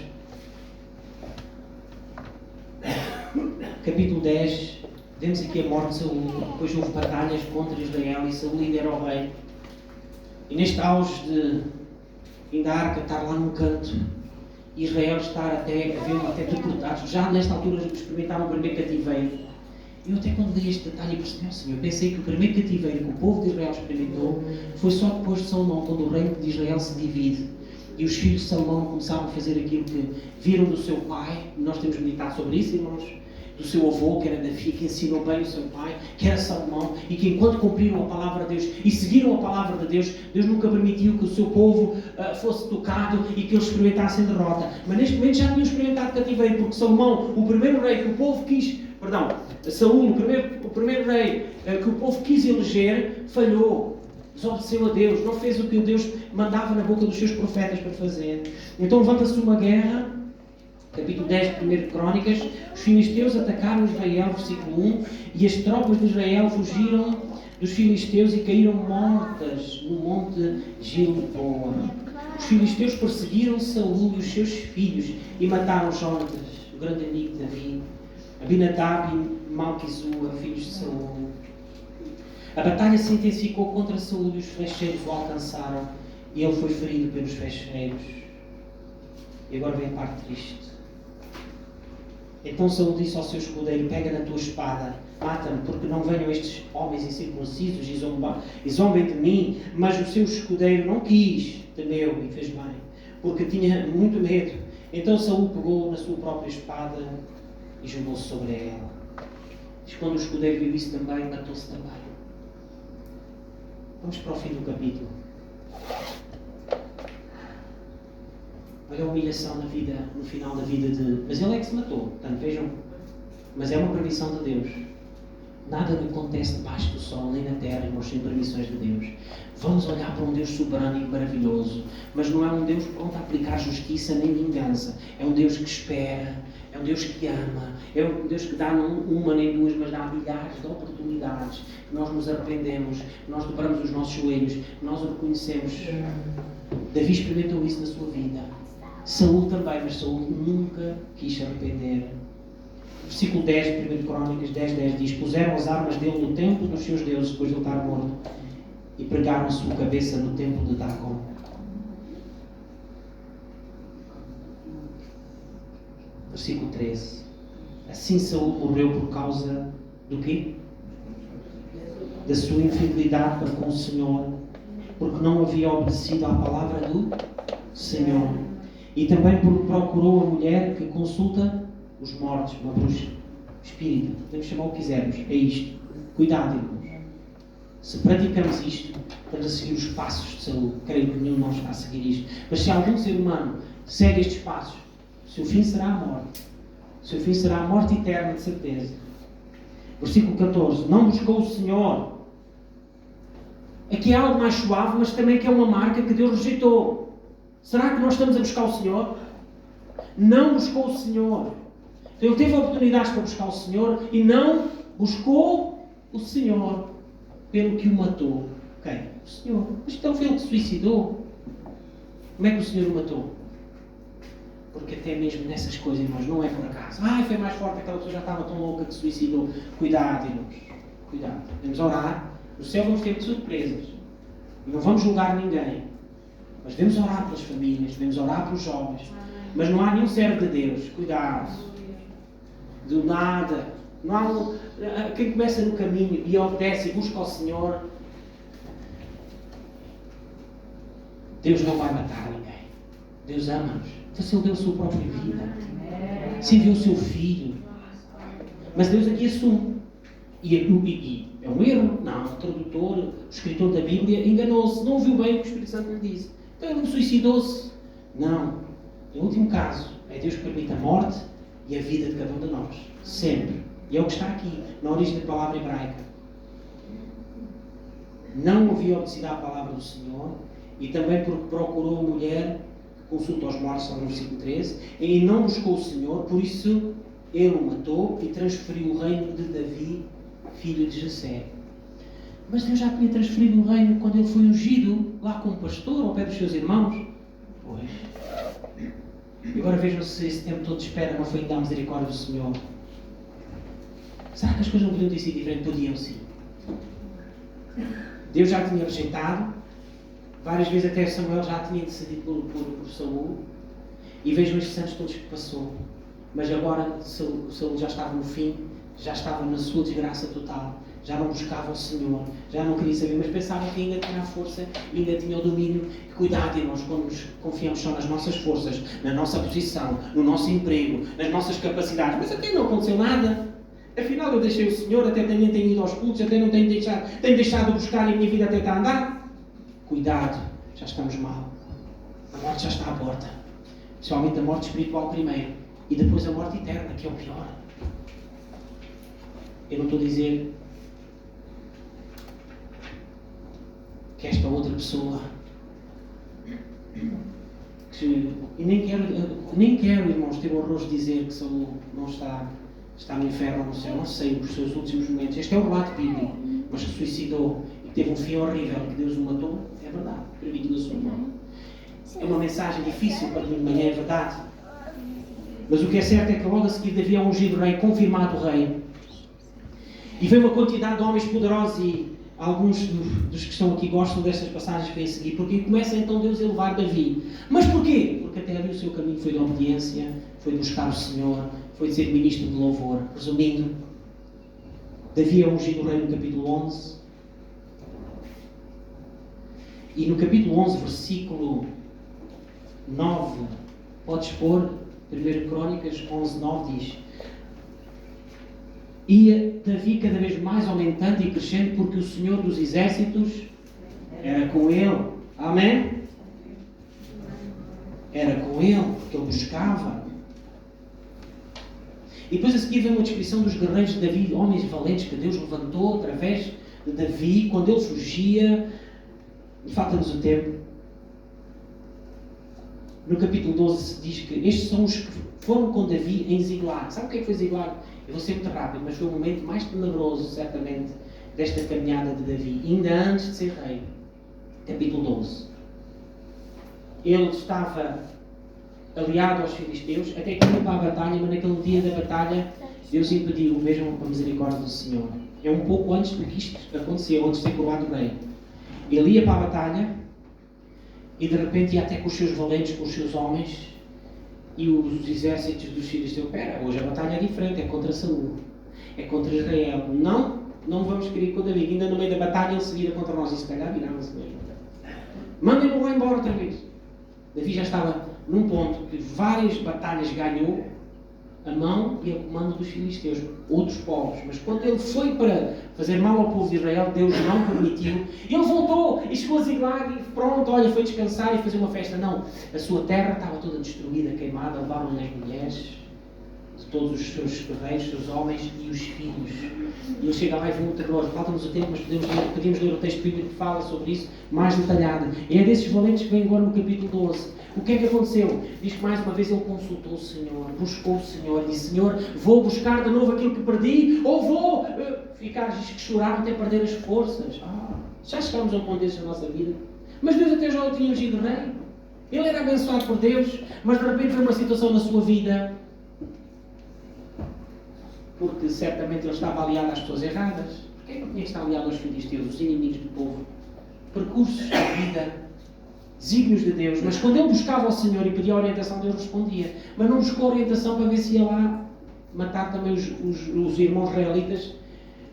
Capítulo 10, vemos aqui a morte de Saul. Depois houve batalhas contra Israel e Saul ainda era o rei. E neste auge de a arca estar lá num canto, Israel estar até deportados, já nesta altura experimentaram o primeiro cativeiro. Eu até quando li este detalhe percebi, Senhor, pensei que o primeiro cativeiro que o povo de Israel experimentou foi só depois de Salomão, quando o reino de Israel se divide. E os filhos de Salomão começaram a fazer aquilo que viram do seu pai. Nós temos meditado sobre isso, irmãos. Do seu avô, que era Davi, que ensinou bem o seu pai, que era Salomão, e que enquanto cumpriram a palavra de Deus e seguiram a palavra de Deus, Deus nunca permitiu que o seu povo fosse tocado e que eles experimentassem derrota. Mas neste momento já tinham experimentado cativeiro, porque Salomão, o primeiro rei que o povo quis, Saúl, o primeiro rei que o povo quis eleger, falhou. Desobedeceu a Deus, não fez o que Deus mandava na boca dos seus profetas para fazer. Então levanta-se uma guerra. Capítulo 10 de 1 Crónicas, os filisteus atacaram Israel, versículo 1, e as tropas de Israel fugiram dos filisteus e caíram mortas no monte Gilboa. Os filisteus perseguiram Saúl e os seus filhos e mataram Jonatas, o grande amigo de Davi, Abinadab e Malquizua, filhos de Saúl. A batalha se intensificou contra Saúl e os flecheiros o alcançaram e ele foi ferido pelos flecheiros. E agora vem a parte triste. Então Saúl disse ao seu escudeiro: pega na tua espada, mata-me, porque não venham estes homens incircuncisos e zombem de mim. Mas o seu escudeiro não quis, temeu e fez bem, porque tinha muito medo. Então Saúl pegou na sua própria espada e jogou-se sobre ela. Diz, quando o escudeiro viu isso também, matou-se também. Vamos para o fim do capítulo. Olha a humilhação na vida, no final da vida de... Mas ele é que se matou, portanto, vejam. Mas é uma permissão de Deus. Nada me acontece debaixo do sol, nem na terra, irmãos, sem permissões de Deus. Vamos olhar para um Deus soberano e maravilhoso, mas não é um Deus pronto a aplicar justiça nem vingança. É um Deus que espera, é um Deus que ama, é um Deus que dá não uma nem duas, mas dá milhares de oportunidades. Nós nos arrependemos, nós dobramos os nossos joelhos, nós o reconhecemos. Davi experimentou isso na sua vida. Saúl também, mas Saúl nunca quis se arrepender. Versículo 10 de 1 Crónicas 10 diz: puseram as armas dele no templo dos seus deuses, depois de ele estar morto, e pregaram a sua cabeça no templo de Dagon. Versículo 13. Assim Saúl morreu por causa do quê? Da sua infidelidade para com o Senhor, porque não havia obedecido à palavra do Senhor. E também porque procurou a mulher que consulta os mortos, uma bruxa espírita. Podemos chamar o que quisermos. É isto. Cuidado, irmãos. Se praticamos isto, estamos a seguir os passos de Saúl. Creio que nenhum de nós está a seguir isto. Mas se algum ser humano segue estes passos, o seu fim será a morte. O seu fim será a morte eterna, de certeza. Versículo 14. Não buscou o Senhor. Aqui é algo mais suave, mas também que é uma marca que Deus rejeitou. Será que nós estamos a buscar o Senhor? Não buscou o Senhor. Então ele teve oportunidades para buscar o Senhor e não buscou o Senhor, pelo que o matou. Quem? O Senhor. Mas então foi ele que se suicidou. Como é que o Senhor o matou? Porque até mesmo nessas coisas, irmãos, não é por acaso. Foi mais forte, aquela pessoa já estava tão louca que se suicidou. Cuidado, irmãos. Cuidado. Vamos orar. No céu vamos ter surpresas. E não vamos julgar ninguém. Mas devemos orar pelas famílias, devemos orar pelos jovens. Mas não há nenhum servo de Deus. Cuidado. Do nada. Não há quem começa no caminho e obedece e busca ao Senhor. Deus não vai matar ninguém. Deus ama-nos. Então, Ele deu a sua própria vida. Se enviou o seu Filho. Mas Deus aqui assume. E é um erro. Não, o tradutor, o escritor da Bíblia, enganou-se. Não ouviu bem o que o Espírito Santo lhe disse. Então ele suicidou-se. Não. Em último caso, é Deus que permite a morte e a vida de cada um de nós. Sempre. E é o que está aqui, na origem da palavra hebraica. Não havia obedecido à palavra do Senhor, e também porque procurou a mulher que consulta aos mortos, está no versículo 13, e não buscou o Senhor, por isso ele o matou e transferiu o reino de Davi, filho de Jessé. Mas Deus já tinha transferido o reino quando ele foi ungido lá como pastor, ao pé dos seus irmãos. Pois. E agora vejam se esse tempo todo de espera não foi ainda a misericórdia do Senhor. Será que as coisas não podiam ter sido diferentes? Podiam sim. Deus já tinha rejeitado. Várias vezes até Samuel já tinha decidido por Saúl. E vejam estes anos todos que passou. Mas agora Saúl já estava no fim, já estava na sua desgraça total. já não buscava o Senhor, já não queria saber, mas pensava que ainda tinha a força, ainda tinha o domínio. Cuidado, irmãos, quando nos confiamos só nas nossas forças, na nossa posição, no nosso emprego, nas nossas capacidades. Mas até não aconteceu nada. Afinal, eu deixei o Senhor, até nem tenho ido aos cultos, até não tenho deixado de buscar e a minha vida até está a andar. Cuidado, já estamos mal. A morte já está à porta. Principalmente a morte espiritual primeiro. E depois a morte eterna, que é o pior. Eu não estou a dizer que esta outra pessoa e nem quero, irmãos, ter o horror de dizer que Saul não está no inferno ou no céu. Não sei os seus últimos momentos. Este é o relato bíblico, mas que suicidou e que teve um fim horrível, que Deus o matou. É verdade, permitido da sua mão. É uma mensagem difícil para mim de manhã, é verdade. Mas o que é certo é que logo a seguir Davi é ungido rei, confirmado rei. E veio uma quantidade de homens poderosos, e alguns dos que estão aqui gostam destas passagens que vêm a seguir, porque começa então Deus a elevar Davi. Mas porquê? Porque até ali o seu caminho foi de obediência, foi de buscar o Senhor, foi de ser ministro de louvor. Resumindo, Davi é ungido rei no capítulo 11. E no capítulo 11, versículo 9, podes pôr, 1 Crônicas 11, 9 diz: ia Davi cada vez mais aumentando e crescendo, porque o Senhor dos Exércitos era com ele. Amém? Era com ele, porque ele buscava. E depois a seguir vem uma descrição dos guerreiros de Davi, homens valentes que Deus levantou através de Davi, quando ele fugia. E falta-nos o tempo. No capítulo 12 diz que estes são os que foram com Davi em Ziglag. Sabe o que é que foi Ziglag? Eu vou ser muito rápido, mas foi o momento mais tenebroso, certamente, desta caminhada de Davi, ainda antes de ser rei. Capítulo 12. Ele estava aliado aos filisteus, até que ia para a batalha, mas naquele dia da batalha, Deus impediu. Vejam a misericórdia do Senhor. É um pouco antes do que isto aconteceu, antes de ser coroado rei. Ele ia para a batalha, e de repente ia até com os seus valentes, com os seus homens, e os exércitos dos filisteus: espera, hoje a batalha é diferente, é contra Saul, é contra Israel. Não vamos querer com Davi. Ainda no meio da batalha ele se vira contra nós, e se calhar virava-se mesmo. Mandem-no lá embora outra vez. Davi já estava num ponto que várias batalhas ganhou a mão e a comando dos filisteus, outros povos. Mas quando ele foi para fazer mal ao povo de Israel, Deus não permitiu. Ele voltou e chegou a Ziglag e pronto, olha, foi descansar e fazer uma festa. Não, a sua terra estava toda destruída, queimada, levaram as mulheres de todos os seus guerreiros, seus homens e os filhos. E ele chega lá e vê um terror. Falta-nos o tempo, mas podemos ler o texto bíblico que fala sobre isso mais detalhado. E é desses valentes que vem agora no capítulo 12. O que é que aconteceu? Diz que mais uma vez ele consultou o Senhor, buscou o Senhor, e disse: Senhor, vou buscar de novo aquilo que perdi, ou vou ficar, diz que chorava até perder as forças. Já chegámos a um ponto desse na nossa vida. Mas Deus até já o tinha ungido rei. Ele era abençoado por Deus, mas de repente veio uma situação na sua vida, porque certamente ele estava aliado às pessoas erradas. Porquê é que ele tinha que estar aliado aos filisteus, os inimigos do povo? Percursos da vida, desígnios de Deus. Mas quando ele buscava ao Senhor e pedia orientação, Deus respondia. Mas não buscou orientação para ver se ia lá matar também os irmãos israelitas.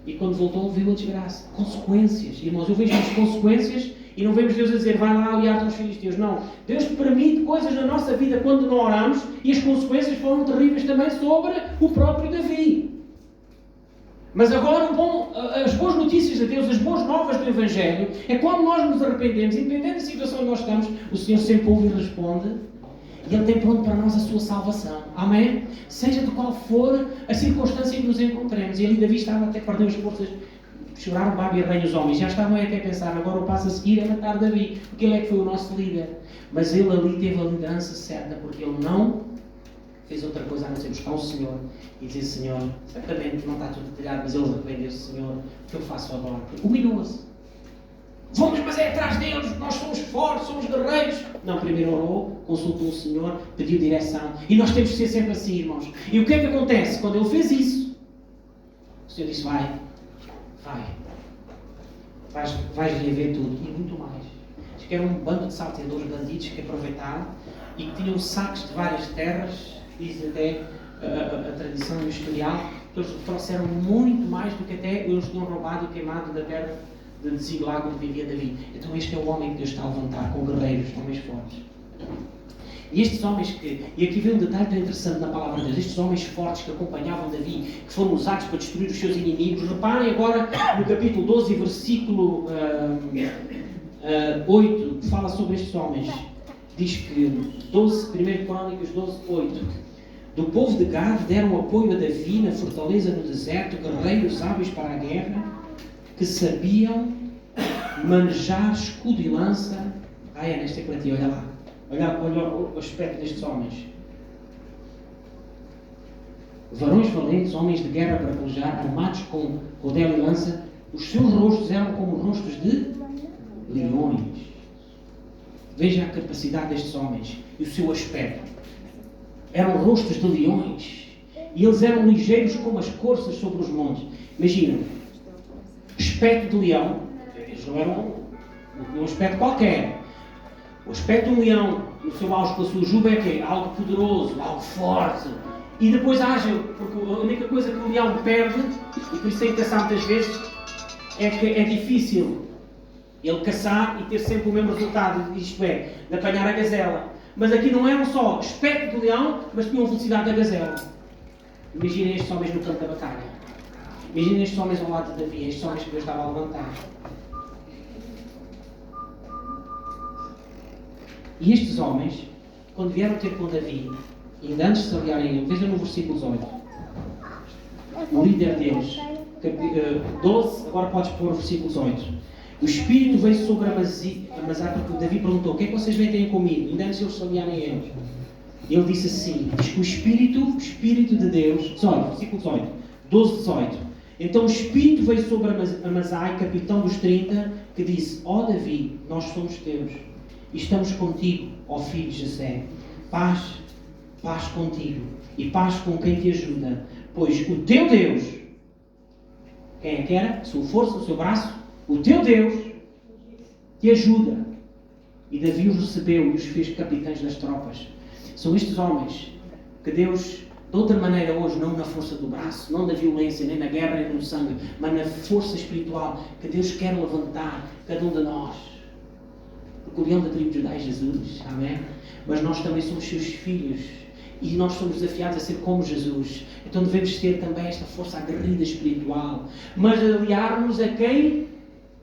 E quando voltou, viu a desgraça. Consequências. Irmãos, eu vejo as consequências e não vemos Deus a dizer: vai lá aliar-te aos filisteus. Não. Deus permite coisas na nossa vida quando não oramos, e as consequências foram terríveis também sobre o próprio Davi. Mas agora as boas notícias de Deus, as boas novas do Evangelho, é quando nós nos arrependemos, independente da situação onde nós estamos, o Senhor sempre ouve e responde, e Ele tem pronto para nós a sua salvação. Amém? Seja de qual for a circunstância em que nos encontremos. E ali Davi estava até perder as forças, choraram Babi e rei os homens, já estavam até a pensar: agora o passo a seguir é matar Davi, porque ele é que foi o nosso líder. Mas ele ali teve a liderança certa, porque ele não fez outra coisa a não ser buscar o Senhor e dizer: Senhor, certamente não está tudo detalhado, mas ele arrependeu-se: Senhor, o que eu faço agora? Humilhou-se. Vamos, mas é atrás deles, nós somos fortes, somos guerreiros. Não, primeiro orou, consultou o Senhor, pediu direção. E nós temos que ser sempre assim, irmãos. E o que é que acontece? Quando ele fez isso, o Senhor disse: vai, vais rever tudo e muito mais. Diz que era um bando de salteadores, bandidos que aproveitaram e que tinham sacos de várias terras. Diz até a tradição industrial, Eles trouxeram muito mais do que até eles tinham roubado e queimado da terra de Ziglag onde vivia Davi. Então este é o homem que Deus está a levantar, com guerreiros, homens fortes. E estes homens e aqui vem um detalhe tão interessante na palavra de Deus, estes homens fortes que acompanhavam Davi, que foram usados para destruir os seus inimigos. Reparem agora no capítulo 12, versículo 8, que fala sobre estes homens. Diz que 1 Crónicas 12, 8. Do povo de Gad deram apoio a Davi na fortaleza no deserto, guerreiros hábeis para a guerra, que sabiam manejar escudo e lança. Nesta é para ti, olha lá. Olha o aspecto destes homens. Varões valentes, homens de guerra para pelejar, armados com rodela e lança. Os seus rostos eram como rostos de leões. Veja a capacidade destes homens e o seu aspecto. Eram rostos de leões. E eles eram ligeiros como as corças sobre os montes. Imagina, aspecto de leão. Eles não eram um aspecto qualquer. O aspecto de um leão, no seu auge, com a sua juba, é que é algo poderoso, algo forte. E depois ágil, porque a única coisa que o leão perde, e por isso tem que caçar muitas vezes, é que é difícil ele caçar e ter sempre o mesmo resultado, isto é, de apanhar a gazela. Mas aqui não eram só aspecto de leão, mas tinham a velocidade da gazela. Imaginem estes homens no campo da batalha. Imaginem estes homens ao lado de Davi, estes homens que Deus estava a levantar. E estes homens, quando vieram ter com Davi, ainda antes de se aliarem a ele, vejam no versículo 8, o líder deles, 12, agora podes pôr o versículo 8. O Espírito veio sobre Amazá, porque Davi perguntou: o que é que vocês vêm ter comigo? Ainda antes de eles se aliarem a ele. Ele disse assim, diz que o Espírito de Deus, 18, versículo 18, 12, 18. Então o Espírito veio sobre Amazá, capitão dos 30, que disse: ó Davi, nós somos teus. E estamos contigo, ó filho de Jessé. Paz contigo, e paz com quem te ajuda. Pois o teu Deus, quem é que era? A sua força, o seu braço, o teu Deus te ajuda. E Davi os recebeu e os fez capitães das tropas. São estes homens que Deus, de outra maneira hoje, não na força do braço, não na violência, nem na guerra, nem no sangue, mas na força espiritual, que Deus quer levantar cada um de nós. Porque o leão da tribo de Judá é Jesus, amém? Mas nós também somos seus filhos e nós somos desafiados a ser como Jesus. Então devemos ter também esta força aguerrida espiritual, mas aliar-nos a quem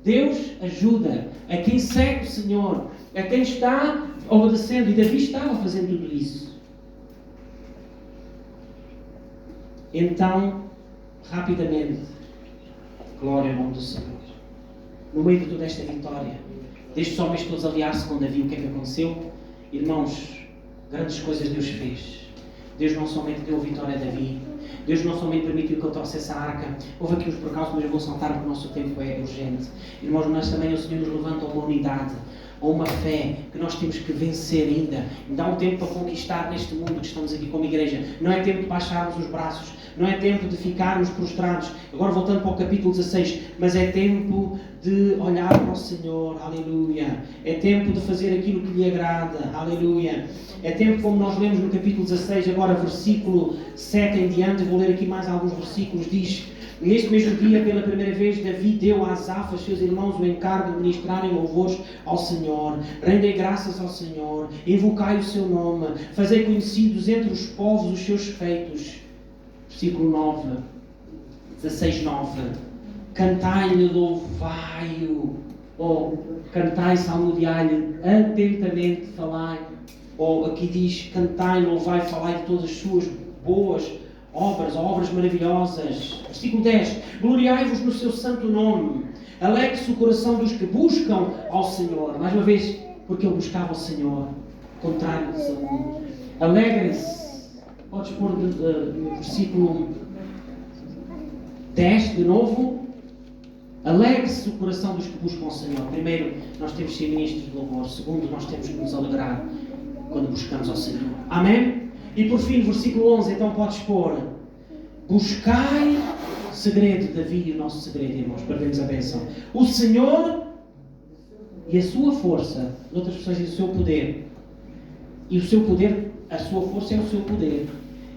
Deus ajuda, a quem segue o Senhor, a quem está obedecendo. E Davi estava fazendo tudo isso. Então, rapidamente, glória ao nome do Senhor. No meio de toda esta vitória, destes homens todos aliar-se com Davi, o que é que aconteceu? Irmãos, grandes coisas Deus fez. Deus não somente deu vitória a Davi, Deus não somente permitiu que ele trouxesse a arca. Houve aqui uns percalços, mas eu vou saltar porque o nosso tempo é urgente. Irmãos, mas também o Senhor nos levanta uma unidade, ou uma fé que nós temos que vencer ainda. Ainda há um tempo para conquistar neste mundo que estamos aqui como igreja. Não é tempo de baixarmos os braços, não é tempo de ficarmos prostrados. Agora voltando para o capítulo 16, mas é tempo de olhar para o Senhor, aleluia. É tempo de fazer aquilo que lhe agrada, aleluia. É tempo, como nós lemos no capítulo 16, agora versículo 7 em diante, vou ler aqui mais alguns versículos, diz: neste mesmo dia, pela primeira vez, Davi deu a Asaf, aos seus irmãos, o encargo de ministrarem louvores ao Senhor. Rendei graças ao Senhor, invocai o seu nome, fazei conhecidos entre os povos os seus feitos. Versículo 9, 16, 9. Cantai-lhe, louvai-o, ou cantai, salmodiai-lhe, atentamente falai. Ou aqui diz, cantai, louvai, falai de todas as suas boas obras, obras maravilhosas. Versículo 10. Gloriai-vos no seu santo nome. Alegre-se o coração dos que buscam ao Senhor. Mais uma vez, porque ele buscava o Senhor. Contrário de Saúl. Alegrem-se. Podes pôr no versículo 10 de novo. Alegre-se o coração dos que buscam o Senhor. Primeiro, nós temos que ser ministros de louvor. Segundo, nós temos que nos alegrar quando buscamos ao Senhor. Amém? E por fim, versículo 11, então podes pôr: buscai segredo de Davi, o nosso segredo, irmãos, para vermos a bênção. O Senhor e a sua força, outras pessoas dizem o seu poder. E o seu poder, a sua força é o seu poder.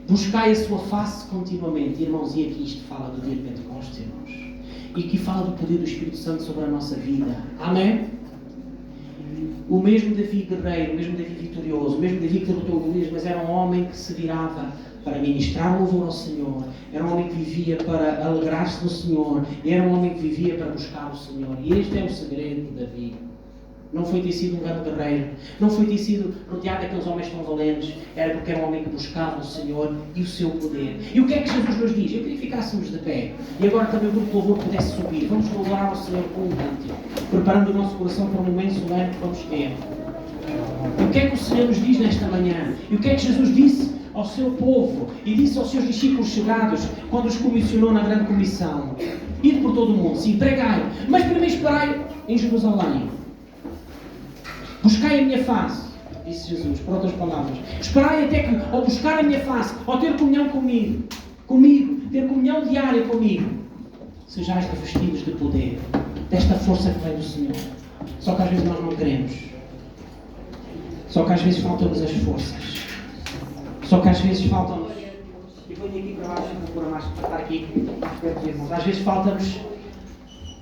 Buscai a sua face continuamente. Irmãos, e aqui isto fala do dia de Pentecostes, irmãos. E aqui fala do poder do Espírito Santo sobre a nossa vida. Amém? O mesmo Davi guerreiro, o mesmo Davi vitorioso, o mesmo Davi que derrotou Golias, mas era um homem que se virava para ministrar louvor ao Senhor. Era um homem que vivia para alegrar-se no Senhor. E era um homem que vivia para buscar o Senhor. E este é o segredo de Davi. Não foi ter sido um grande guerreiro. Não foi ter sido rodeado daqueles homens tão valentes. Era porque era um homem que buscava o Senhor e o seu poder. E o que é que Jesus nos diz? Eu queria que ficássemos de pé. E agora também o grupo de louvor pudesse subir. Vamos louvar ao Senhor com um cântico. Preparando o nosso coração para um momento solene que vamos ter. E o que é que o Senhor nos diz nesta manhã? E o que é que Jesus disse ao seu povo? E disse aos seus discípulos chegados, quando os comissionou na grande comissão. Ide por todo o mundo, sim, pregai. Mas primeiro esperai em Jerusalém. Buscai a minha face, disse Jesus, por outras palavras. Esperai até que, ao buscar a minha face, ao ter comunhão comigo, ter comunhão diária comigo, sejais revestidos de poder, desta força que vem do Senhor. Só que às vezes nós não queremos. Só que às vezes faltam-nos as forças. Só que às vezes faltam-nos. E venho aqui para baixo, vou pôr mais para estar aqui perto dos irmãos. Às vezes falta-nos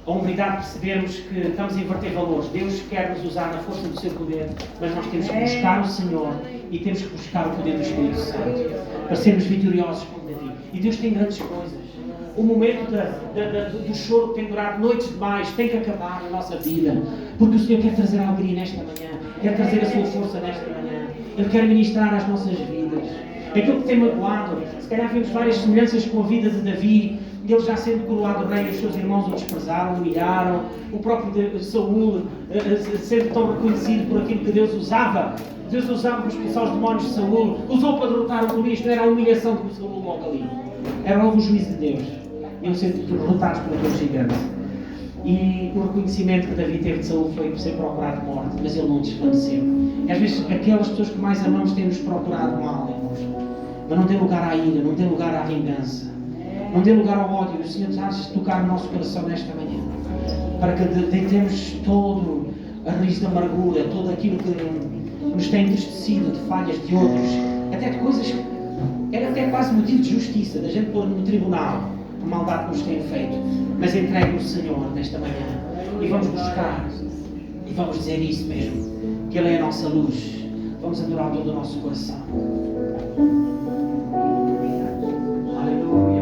a humildade de percebermos que estamos a inverter valores. Deus quer nos usar na força do seu poder, mas nós temos que buscar o Senhor e temos que buscar o poder do Espírito Santo para sermos vitoriosos como Davi. E Deus tem grandes coisas. O momento do choro que tem durado noites demais tem que acabar na nossa vida, porque o Senhor quer trazer alegria nesta manhã, quer trazer a sua força nesta manhã. Ele quer ministrar às nossas vidas. Aquilo que tem magoado, se calhar vimos várias semelhanças com a vida de Davi. Ele já sendo coroado rei, os seus irmãos o desprezaram, o humilharam. O próprio Saúl, sendo tão reconhecido por aquilo que Deus usava. Deus usava para expulsar os demónios de Saúl. Usou para derrotar o Golias. Não era a humilhação que o Saúl logo ali. Era logo o juízo de Deus. Iam ser derrotados por aquele gigante. E o reconhecimento que Davi teve de Saúl foi ser procurado de morte. Mas ele não desfaleceu. E às vezes aquelas pessoas que mais amamos têm-nos procurado mal, irmãos. Mas não tem lugar à ira, não tem lugar à vingança. Não dê lugar ao ódio. O Senhor nos há de tocar no nosso coração nesta manhã. Para que deitemos todo a raiz da amargura, todo aquilo que nos tem entristecido de falhas de outros, até de coisas que era até quase motivo de justiça, da gente pôr no tribunal a maldade que nos tem feito. Mas entregue o Senhor nesta manhã. E vamos buscar. E vamos dizer isso mesmo. Que Ele é a nossa luz. Vamos adorar todo o nosso coração. Aleluia.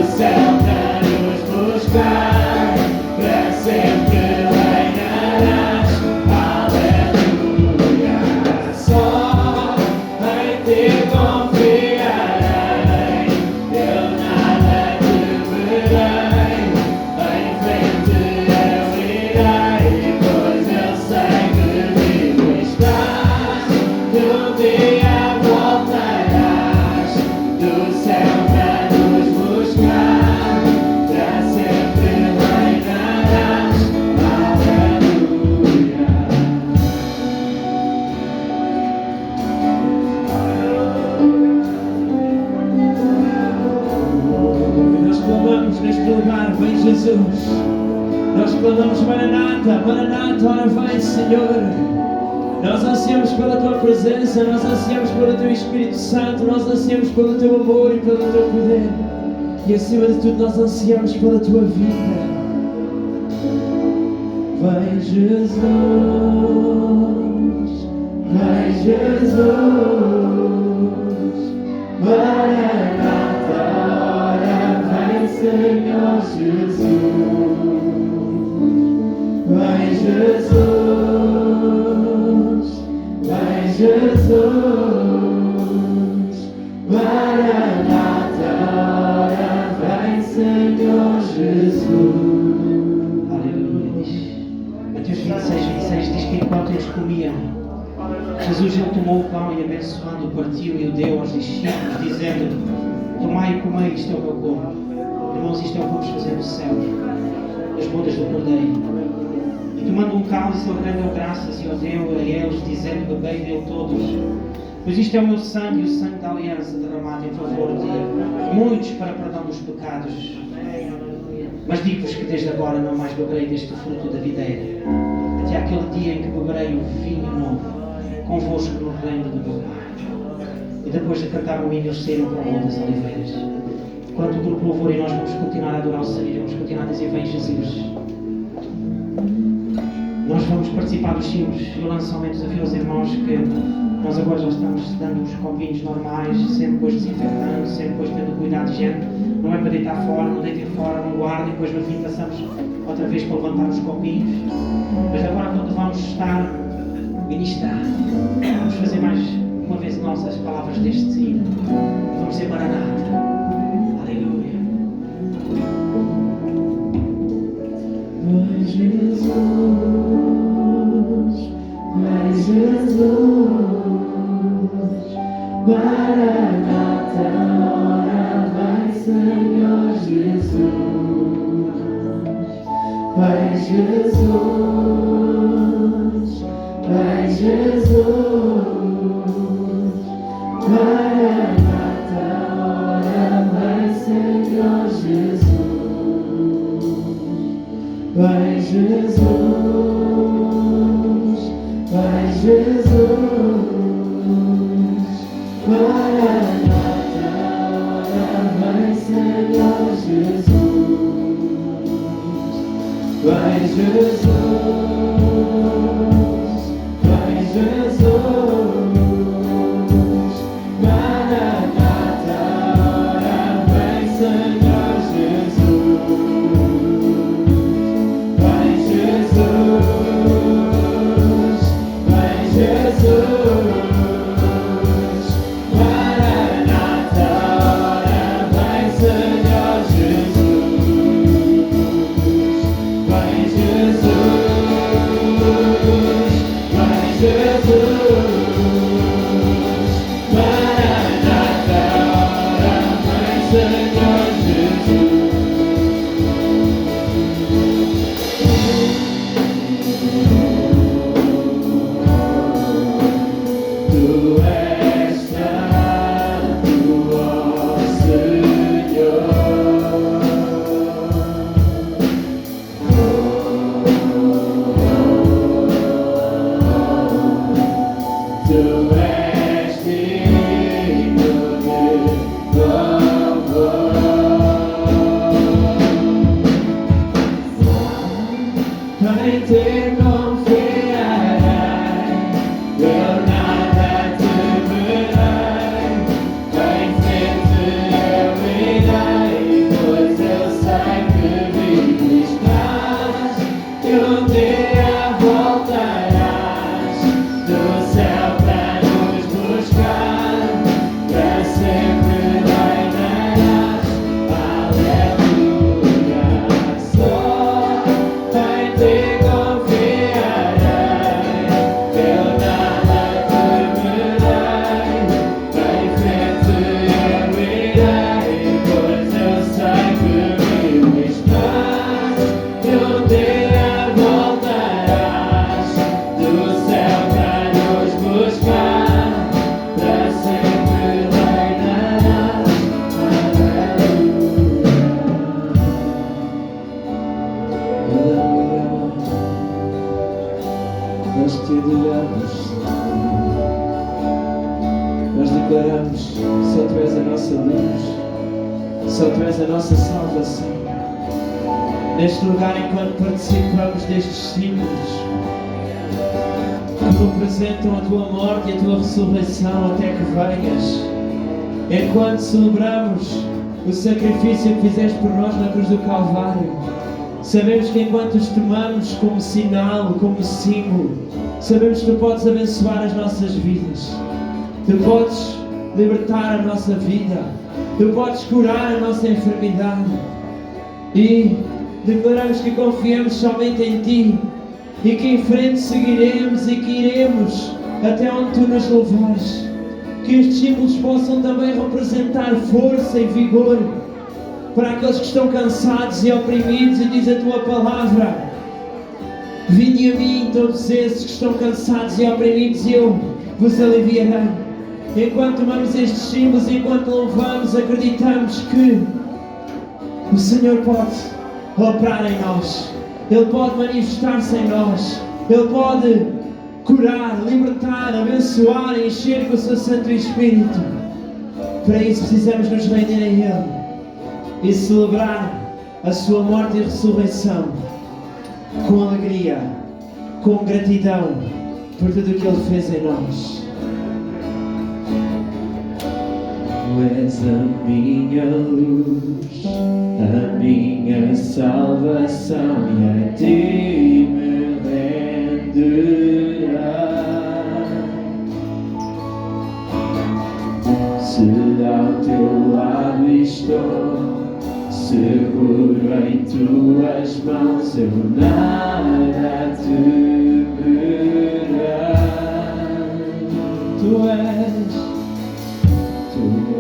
céu para nos buscar, para sempre reinarás. Aleluia. Só em ti confiarei, eu nada temerei, em frente eu irei, pois eu sei que vivo estás, do dia voltarás, do céu para nos buscar, para sempre reinarás. Aleluia. Nós clamamos neste lugar, vem Jesus. Nós clamamos Maranata, Maranata, ora vem Senhor. Nós ansiamos pela Tua presença, nós ansiamos pelo Teu Espírito Santo, nós ansiamos pelo Teu amor e pelo Teu poder. E acima de tudo nós ansiamos pela Tua vida. Vem Jesus, vem Jesus, Maranata, ora vem Senhor Jesus. Vem Jesus, vem Jesus, Maranata, ora vem Senhor Jesus. Aleluia. Mateus 26 diz que enquanto eles comiam, Jesus ele tomou o pão e abençoando, partiu e o deu aos discípulos, dizendo: tomai e comei, isto é o meu corpo. Irmãos, isto é o que vamos fazer no céu, as bodas do Cordeiro. E tomando um cálice, ele rendeu graças e o deu a eles, dizendo: bebei dele todos, pois isto é o meu sangue, o sangue da aliança derramado em favor de muitos para perdão dos pecados. Mas digo-vos que desde agora não mais beberei deste fruto da videira, até aquele dia em que beberei o vinho novo convosco no reino do meu Pai. E depois de cantar o hino, eles saíram para o Monte das Oliveiras. Enquanto o grupo louvor e nós vamos continuar a adorar o Senhor, vamos continuar a dizer: vem Jesus. Nós vamos participar dos símbolos. Eu lanço somente desafio aos irmãos que nós agora já estamos dando os copinhos normais, sempre depois desinfetando, sempre depois tendo cuidado de gente. Não é para deitar fora, não deitem fora, não guardem, depois no fim passamos outra vez para levantar os copinhos. Mas agora quando vamos estar a ministrar, vamos fazer mais uma vez nossas palavras deste hino. Vamos ser Maranata. Aleluia. Vem Jesus, vem Jesus, Maranata, ora vem Senhor Jesus. Vem Jesus, vem Jesus, Maranata, ora vem Senhor Jesus. Vem Jesus, vem Jesus, Maranata, ora vem Senhor Jesus. Vem Jesus, vem Jesus, Maranata, ora vem Senhor Jesus. Vem Jesus, vem Jesus, Maranata, ora vem Senhor Jesus. Vem Jesus, declaramos, nós declaramos, só Tu és a nossa luz, só Tu és a nossa salvação. Neste lugar, enquanto participamos destes símbolos que representam a Tua morte e a Tua ressurreição até que venhas, enquanto celebramos o sacrifício que fizeste por nós na cruz do Calvário, sabemos que enquanto os tomamos como sinal, como símbolo, sabemos que Tu podes abençoar as nossas vidas, Tu podes libertar a nossa vida, Tu podes curar a nossa enfermidade, e declaramos que confiamos somente em Ti e que em frente seguiremos e que iremos até onde Tu nos levares. Que estes símbolos possam também representar força e vigor para aqueles que estão cansados e oprimidos, e diz a Tua palavra: vinde a mim todos esses que estão cansados e oprimidos e eu vos aliviarei. Enquanto tomamos estes símbolos, enquanto louvamos, acreditamos que o Senhor pode operar em nós, Ele pode manifestar-se em nós, Ele pode curar, libertar, abençoar, encher com o Seu Santo Espírito. Para isso precisamos nos render a Ele e celebrar a Sua morte e ressurreição com alegria, com gratidão por tudo o que Ele fez em nós. Tu és a minha luz, a minha salvação, e a Ti me renderá. Se ao Teu lado estou, seguro em Tuas mãos, eu nada temerá. Tu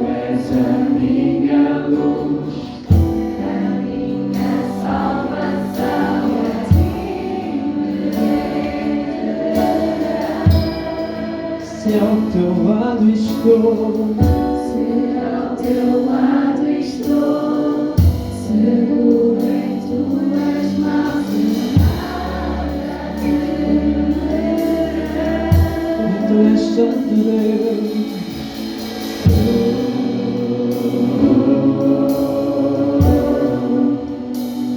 és a minha luz, A minha salvação, a Ti me renderá. se ao Teu lado estou, Se ao Teu lado estou, seguro em Tuas mãos, nada temerá. Tu és Santo Deus.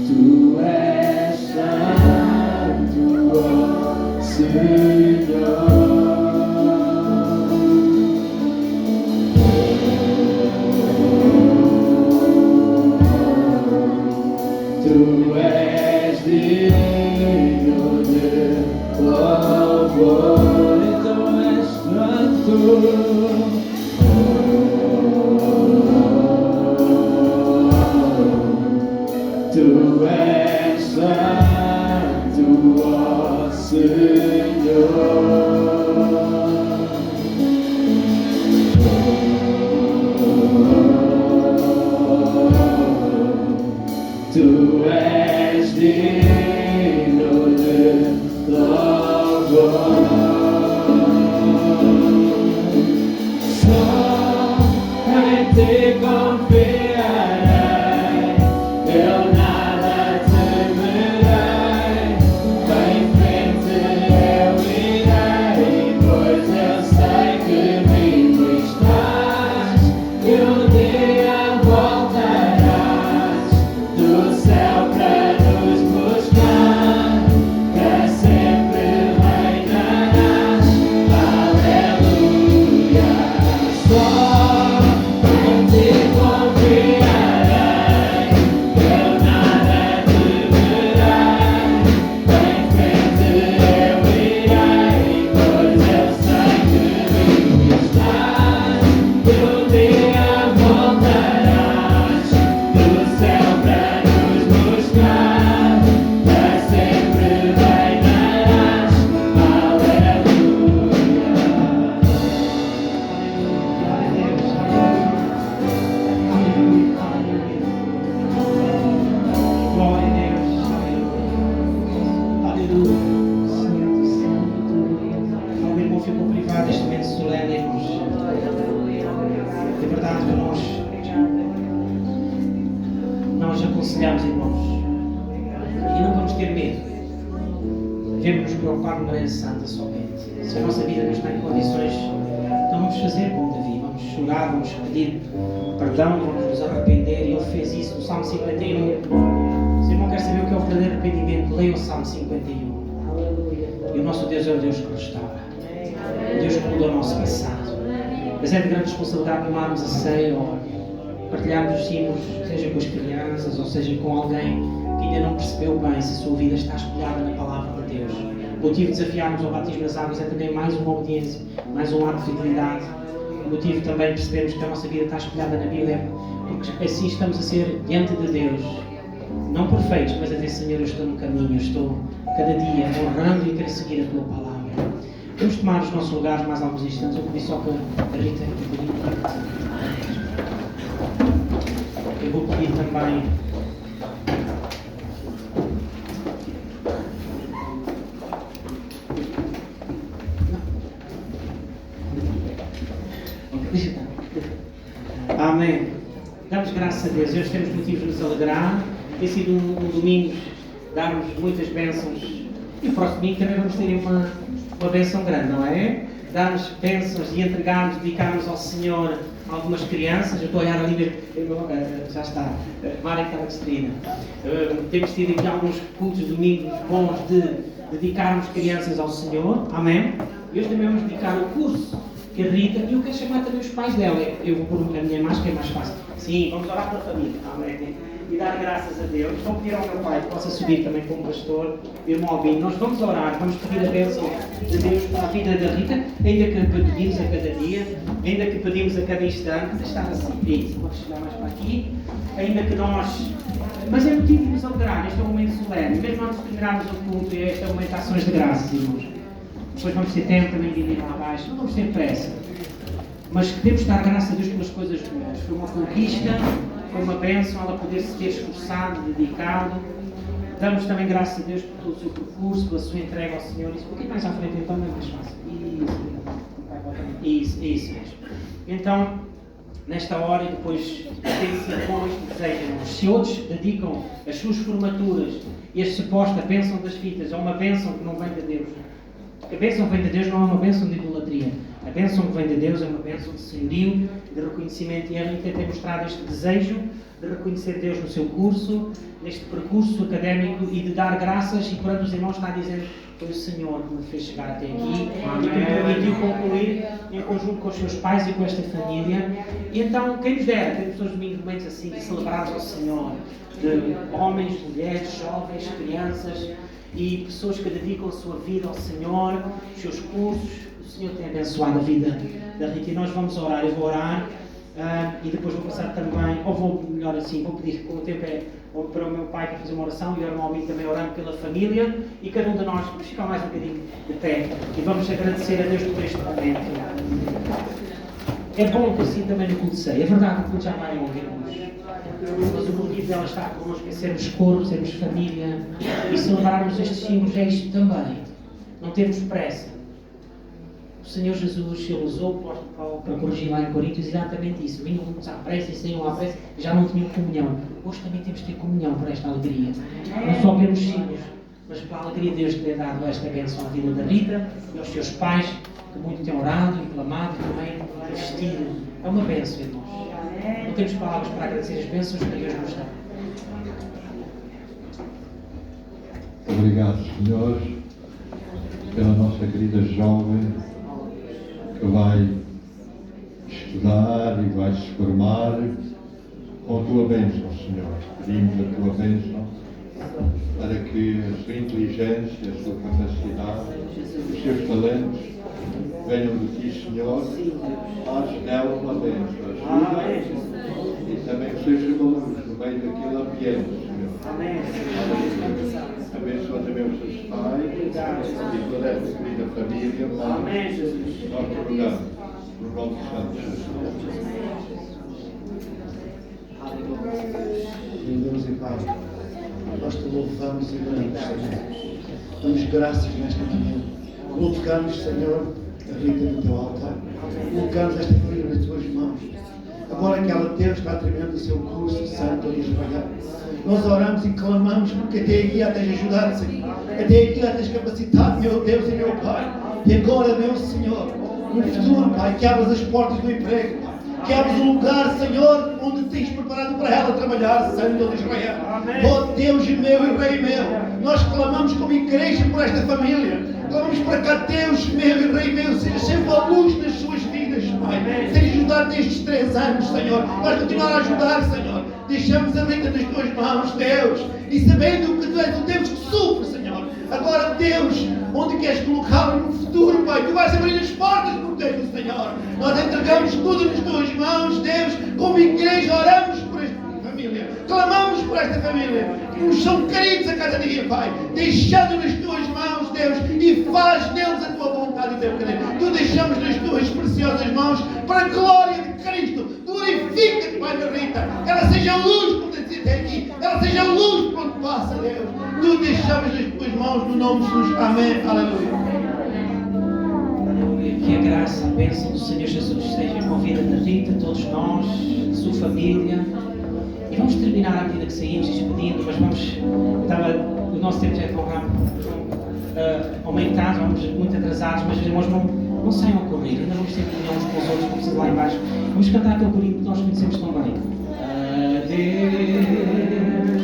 Tu és santo, ó Senhor. Tu és digno de louvor, então és santo. Tu és santo, ó Senhor. Tu és digno de louvor. Só em Ti confiarei, eu nada temerei. Em frente eu irei, pois eu sei que vivo estás, e um dia voltarás do céu para nos buscar, para sempre reinarás. Aleluia. Só em Ti confiarei, eu nada temerei. Em frente eu irei, pois eu sei que vivo estás, e um dia voltarás do céu para nos buscar, para sempre reinarás. Aleluia. Glória a Deus. Aleluia. O irmão ficou privado deste momento solene, irmãos. De verdade, que nós aconselhamos, irmãos, e não vamos ter medo. temos de nos preocupar numa herança santa somente. Se a nossa vida não está em condições, então vamos fazer como Davi, vamos chorar, vamos pedir perdão, vamos nos arrepender. E ele fez isso no Salmo 51. Se não quer saber o que é o verdadeiro arrependimento, leia o Salmo 51. E o nosso Deus é o Deus que restaura, o Deus que muda o nosso passado. Mas é de grande responsabilidade tomarmos a ceia ou partilharmos os hinos, seja com as crianças ou seja com alguém que ainda não percebeu bem se a sua vida está espelhada na palavra de Deus. O motivo de desafiarmos ao batismo nas águas é também mais uma obediência, mais um ato de fidelidade. O motivo também de percebermos que a nossa vida está espelhada na Bíblia, porque assim estamos a ser diante de Deus, não perfeitos, mas a dizer: Senhor, eu estou no caminho, eu estou cada dia honrando e quero seguir a Tua palavra. Vamos tomar os nossos lugares mais alguns instantes. Eu pedi só para a Rita eu vou pedir também Amém. Damos graças a Deus. Hoje temos motivos de nos alegrar. Tem sido um domingo de darmos muitas bênçãos. E o próximo domingo também vamos ter uma bênção grande, não é? Darmos bênçãos e entregarmos, dedicarmos ao Senhor algumas crianças. Eu estou a olhar ali, já está, Mara que estava distraída. Temos tido aqui alguns cultos domingos bons de dedicarmos crianças ao Senhor. Amém? E hoje também vamos dedicar o curso que a Rita, e eu quero chamar também os pais dela. Eu vou pôr a minha máscara, é mais fácil. Sim, vamos orar pela família. Amém. E dar graças a Deus. Vou pedir ao meu pai que possa subir também como pastor, irmão Albino. Nós vamos orar, vamos pedir a bênção de Deus para a vida da Rita, ainda que pedimos a cada dia, ainda que pedimos a cada instante. Está assim, isso, pode chegar mais para aqui. Ainda que nós. Mas é motivo de nos alegrar, este é um momento solene. Mesmo antes de terminarmos o culto, este é um momento de ações de graças, irmãos. Depois vamos ter tempo também de ir lá abaixo, não vamos ter pressa. Mas queremos dar graças a Deus pelas coisas boas. Foi uma conquista, foi uma bênção ela poder se ter esforçado, dedicado. Damos também graças a Deus por todo o seu percurso, pela sua entrega ao Senhor. Isso, um pouquinho mais à frente então, não é mais fácil. Isso mesmo. Então, nesta hora e depois tem sido bom este desejo, irmãos. Se outros dedicam as suas formaturas e a suposta bênção das fitas a uma bênção que não vem de Deus, a bênção que vem de Deus não é uma bênção de idolatria. A bênção que vem de Deus é uma bênção de senhorio, de reconhecimento. E a Rita tem mostrado este desejo de reconhecer Deus no seu curso, neste percurso académico e de dar graças. E perante os irmãos está dizendo: foi o Senhor que me fez chegar até aqui e que me permitiu concluir em conjunto com os seus pais e com esta família. E então, quem nos dera ter pessoas domingos momentos assim, de celebrados ao Senhor, de homens, mulheres, jovens, crianças e pessoas que dedicam a sua vida ao Senhor, os seus cursos. O Senhor tem abençoado a vida da Rita e nós vamos orar. Eu vou orar e depois vou passar também, ou vou, melhor assim, vou pedir, como o tempo é para o meu pai para fazer uma oração e o irmão amigo também orando pela família, e cada um de nós vamos ficar mais um bocadinho de pé e vamos agradecer a Deus por este momento. É bom que assim também no culto de ceia. É verdade que o culto já vai longe, mas o motivo dela estar connosco é sermos corpo, sermos família e celebrarmos estes símbolos. É isto também, não termos pressa. O Senhor Jesus, Ele usou o apóstolo Paulo para corrigir lá em Coríntios exatamente isso. Vinham uns à pressa e saíam à pressa e já não tinham comunhão. Hoje também temos de ter comunhão por esta alegria. Não só pelos símbolos, mas pela alegria de Deus ter dado esta bênção à vida da Rita e aos seus pais, que muito têm orado e clamado e também assistido. É uma bênção, irmãos. Não temos palavras para agradecer as bênçãos que Deus nos dá. Obrigado, Senhor, pela nossa querida jovem que vai estudar e vai se formar com a Tua bênção, Senhor. Pedimos a Tua bênção para que a sua inteligência, a sua capacidade, os seus talentos venham de Ti, Senhor. Faz nela uma bênção, ajuda e também que seja luz no meio daquele ambiente, Senhor. Abençoa também os seus pais e toda esta querida família. Amém, Jesus. Nós te rogamos, no nome de Santo Jesus. Deus e Pai, nós te louvamos e adoramos, Senhor. Damos graças nesta manhã. Colocamos, Senhor, a Rita no teu altar. Colocamos esta família nas tuas mãos. Agora que ela está a terminar o seu curso santo ali a trabalhar, Nós oramos e clamamos porque até aqui já tens ajudado, Senhor. Até aqui já tens capacitado, meu Deus e meu Pai. E agora, meu Senhor, no futuro, Pai, que abras as portas do emprego, Pai. Que abras um lugar, Senhor, onde tens preparado para ela trabalhar, Santo de Israel. Oh Deus meu e Rei meu, nós clamamos como igreja por esta família. Clamamos para cá, Deus meu e Rei meu, seja sempre a luz nas suas vidas, Pai. Tens ajudado nestes 3 anos, Senhor. Vais continuar a ajudar, Senhor. Deixamos a Rita nas tuas mãos, Deus. E sabendo que tu és o Deus que sofre, Senhor. Agora, Deus, onde queres colocá-lo no futuro, Pai? Tu vais abrir as portas por Deus, Senhor. Nós entregamos tudo nas tuas mãos, Deus. Como igreja, oramos por esta família. Clamamos por esta família. Que nos são queridos a cada dia, Pai. Deixando nas tuas mãos, Deus. E faz neles a tua vontade e teu querer. Tu deixamos nas tuas preciosas mãos para a glória de Cristo. Glorifica-te, Pai da Rita. Que ela seja luz por dentro até aqui. Que ela seja luz por onde passa, Deus. Tu deixamos nas tuas mãos, no nome de Jesus. Amém. Aleluia. Que a graça, a bênção do Senhor Jesus esteja envolvida na Rita, todos nós, sua família. E vamos terminar à medida que saímos despedindo, mas o nosso tempo já é tão rápido, aumentado, vamos muito atrasados, mas os irmãos não saiam a correr, ainda vamos ter que uns com os outros, como precisa lá embaixo. Vamos cantar aquele corinho que nós conhecemos tão bem. Adeus,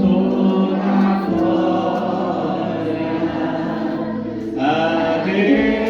toda a glória. Adeus.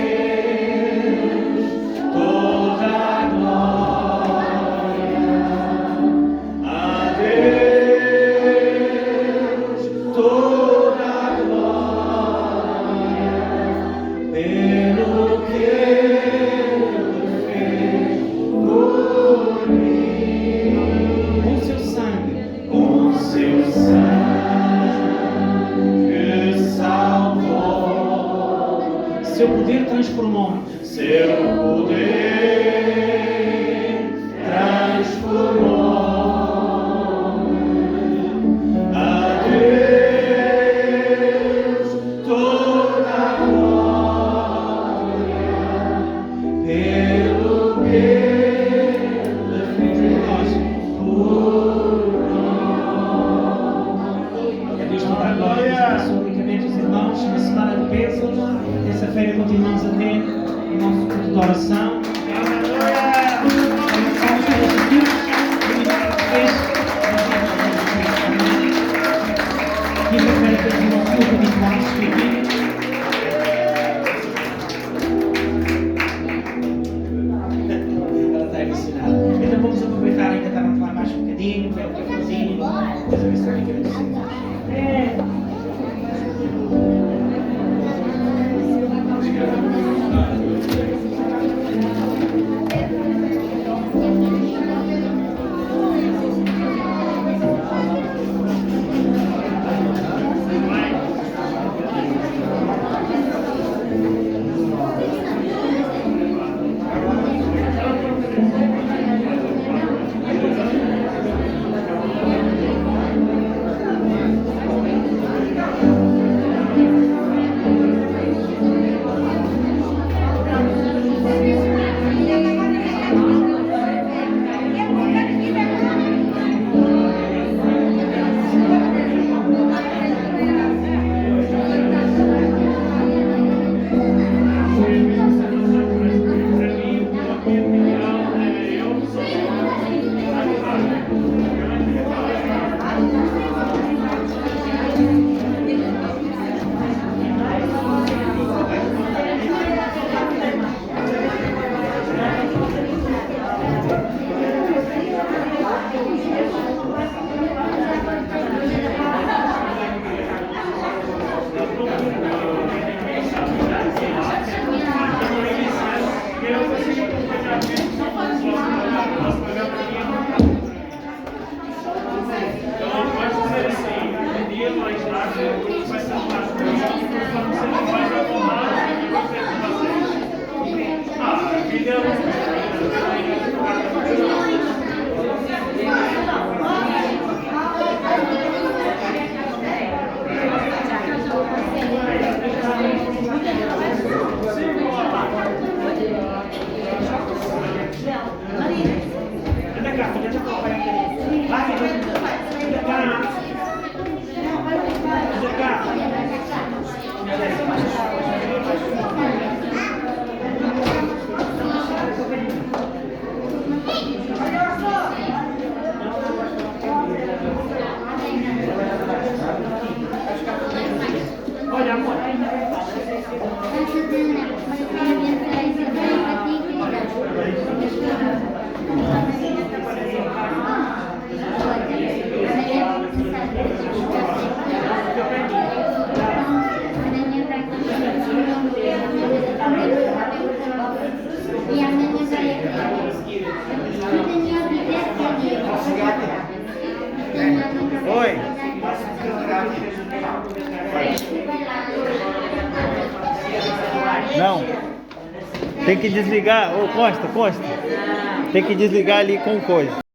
Seu poder transformou. Seu poder transformou. A Deus toda a glória pelo que Ele fez por nós. A Deus toda a glória. Unicamente os irmãos na semana de bênçãos. Terça-feira continuamos a ter o nosso culto de oração. Quinta-feira temos o nosso culto habitual de ela está emocionada. Então vamos aproveitar ainda estar lá mais um bocadinho, ver o cafezinho, depois a ver se alguém quer dizer. Oi. Não. Tem que desligar. Ô, Costa. Tem que desligar ali com coisa.